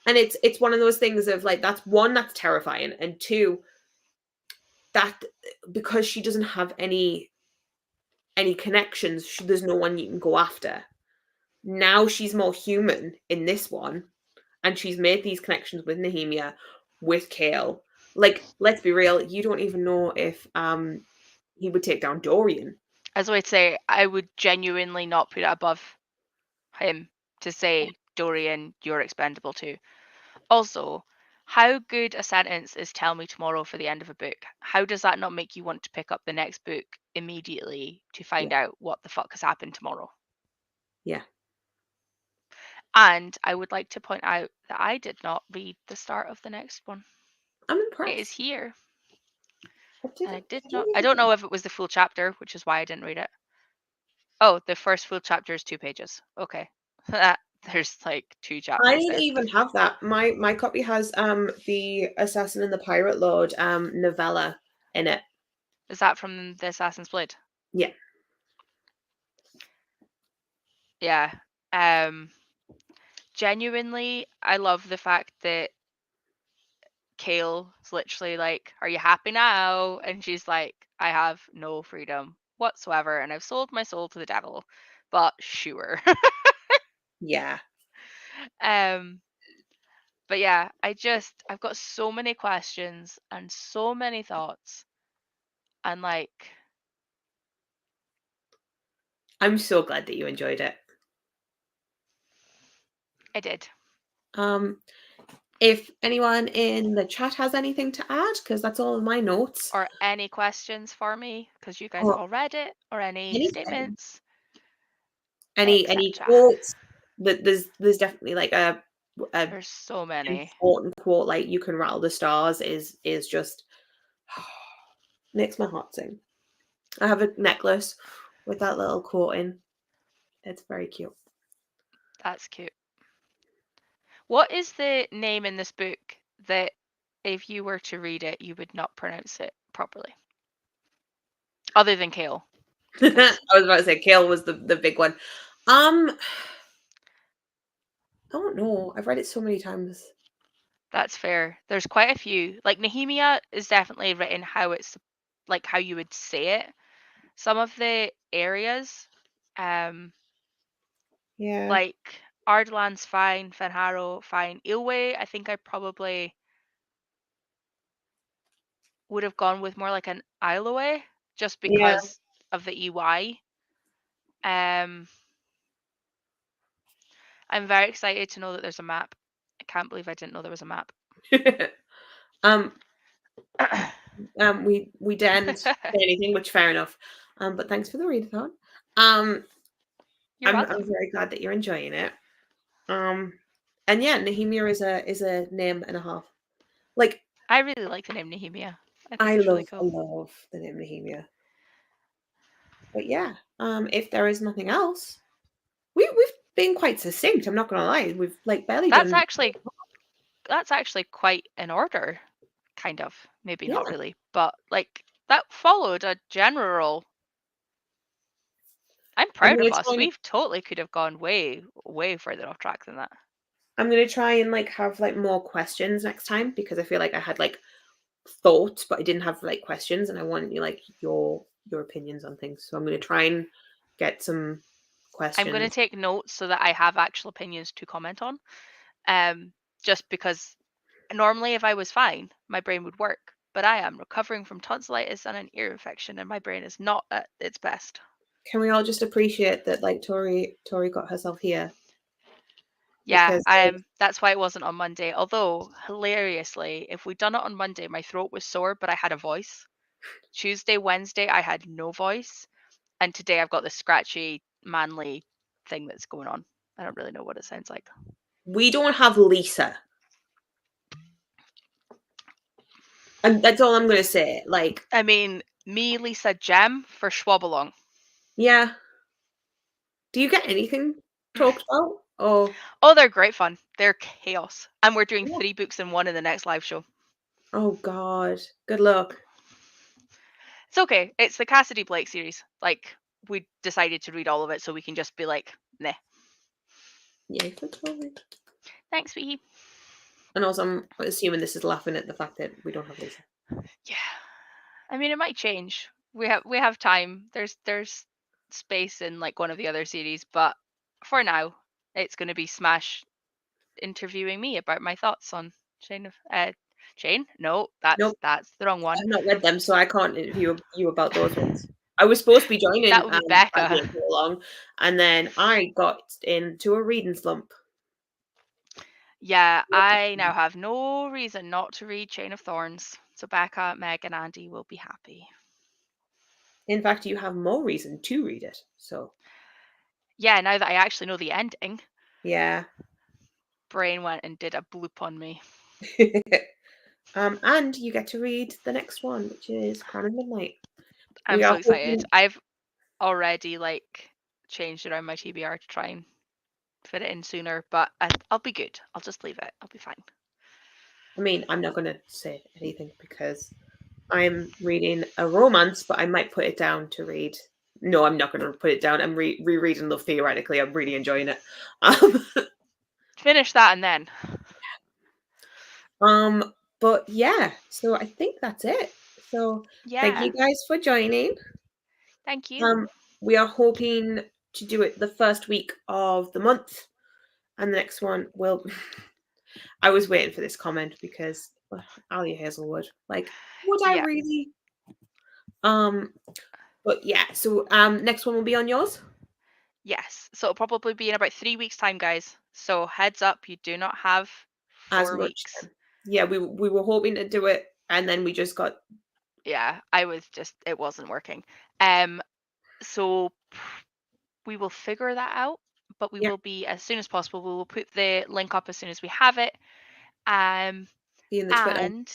and it's one of those things of like that's one that's terrifying, and two that because she doesn't have any connections, there's no one you can go after. Now she's more human in this one, and she's made these connections with Nehemia, with Kale. Like, let's be real, you don't even know if he would take down Dorian. As I would say, I would genuinely not put it above him to say, Dorian, you're expendable too. Also, how good a sentence is tell me tomorrow for the end of a book? How does that not make you want to pick up the next book immediately to Yeah, find out what the fuck has happened tomorrow? yeah. And I would like to point out that I did not read the start of the next one. I'm It is impressed. here. I And didn't I I don't don't even know if it was the full chapter, which is why I didn't read it. Oh, the first full chapter is 2 pages. Okay. There's like 2 I chapters didn't there. even have that. My copy has the Assassin and the Pirate Lord novella in it. Is that from the Assassin's Blade? Yeah. Yeah. Um Genuinely, I love the fact that Kale is literally like, "Are you happy now?" And she's like, "I have no freedom whatsoever, and I've sold my soul to the devil." But sure. Yeah. um, but yeah, I've got so many questions and so many thoughts, and like, I'm so glad that you enjoyed it. I did. Um if anyone in the chat has anything to add, because that's all of my notes. Or any questions for me because you guys have Or all read it, or any anything. statements, Any etc. quotes. That there's definitely like a There's so many. important quote like you can rattle the stars is just makes my heart sing. I have a necklace with that little quote in. It's very cute. That's cute. What is the name in this book that if you were to read it, you would not pronounce it properly? Other than Kale, I because was about to say Kale was the big one. I don't know. I've read it so many times. that's fair. There's quite a few. Like Nehemia is definitely written how it's like how you would say it. Some of the areas, um, Yeah. like Ardalan's fine, Fenharrow fine, Ilway, I think I probably would have gone with more like an Isleway just Yeah. because of the EY. Um, I'm very excited to know that there's a map. I can't believe I didn't know there was a map. um we didn't say anything, which fair enough. But thanks for the readathon. Um You're I'm welcome. very glad that you're enjoying it. Um And yeah, Nehemia is a name and a half. Like I really like the name Nehemia. I think I it's really love I cool. love the name Nehemia. But yeah, if there is nothing else, we've been quite succinct. I'm not gonna lie. We've like barely That's done. actually that's actually quite in order, kind of. Maybe not Yeah, really, but like that followed a general. I'm I'm proud gonna of try us. and We've totally could have gone way, way further off track than that. I'm gonna try and like have like more questions next time because I feel like I had like thoughts, but I didn't have like questions, and I want you like your opinions on things. So I'm gonna try and get some I'm going to questions. take notes so that I have actual opinions to comment on. Um, just because normally if I was fine, my brain would work, but I am recovering from tonsillitis and an ear infection, and my brain is not at its best. Can we all just appreciate that like Tori got herself here Yeah, because like, that's why it wasn't on Monday. Although hilariously, if we'd done it on Monday, my throat was sore, but I had a voice. Tuesday, Wednesday, I had no voice, and today I've got this scratchy, manly thing that's going on. I don't really know what it sounds like. we don't have Lisa. And that's all I'm gonna say. Like, I mean, me, Lisa, Jem for Schwab-along. yeah. Do you get anything talked about? Oh, Oh, they're great fun. They're chaos. And we're doing yeah. 3 books in one in the next live show. Oh God. Good luck. It's okay. It's the Cassidy Blake series. Like, we decided to read all of it so we can just be like, nah. Yay for Tori. Thanks, sweetie. And also, I'm assuming this is laughing at the fact that we don't have Lisa. Yeah. I mean, it might change. We have time. There's space in like one of the other series, but for now, it's going to be Smash interviewing me about my thoughts on Chain. No, that's Nope, that's the wrong one. I've not read them, so I can't interview you about those ones. I was supposed to be That joining would be I Becca. didn't go along, and then I got into a reading slump. Yeah, I now have no reason not to read Chain of Thorns. So Becca, Meg, and Andy will be happy. In fact, you have more reason to read it. So Yeah, now that I actually know the ending, yeah. brain went and did a bloop on me. And you get to read the next one, which is Crown of Midnight. I'm We so are excited. hoping. I've already like changed around my TBR to try and fit it in sooner, but I'll be good. I'll just leave it. I'll be fine. I mean, I'm not going to say anything because I'm reading a romance, but I might put it down to read. No, I'm not going to put it down. I'm rereading Love Theoretically. I'm really enjoying it. Um, Finish that and then. but yeah, so I think that's it. So thank Yeah. you guys for joining. Thank you. Um, we are hoping to do it the first week of the month, and the next one will. I was waiting for this comment because Ali Hazelwood, like, would I Yeah. really? Um, but yeah, so next one will be on yours. Yes. So it'll probably be in about 3 weeks' time, guys. So heads up, you do not have As four much weeks. time. Yeah, we were hoping to do it, and then we just got Yeah, I was just it wasn't working. Um, so we will figure that out, but we yeah, will be as soon as possible. We will put the link up as soon as we have it. Um, be in the Twitter. and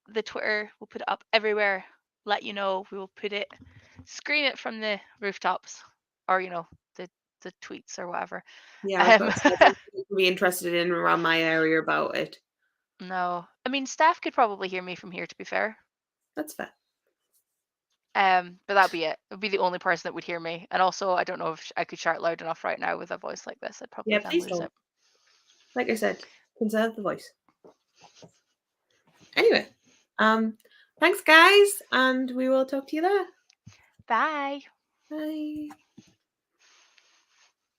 the Twitter, we'll put it up everywhere. Let you know. We will put it, scream it from the rooftops, or the tweets or whatever. Yeah, I was Um, about to say, I don't think people be interested in around my area about it. no, I mean staff could probably hear me from here. To be fair, That's fair. but that'd be it. It would be the only person that would hear me. And also, I don't know if I could shout loud enough right now with a voice like this. I'd probably Yeah, then please lose it. don't. Like I said, conserve the voice. Anyway, thanks guys, and we will talk to you there. Bye. Bye.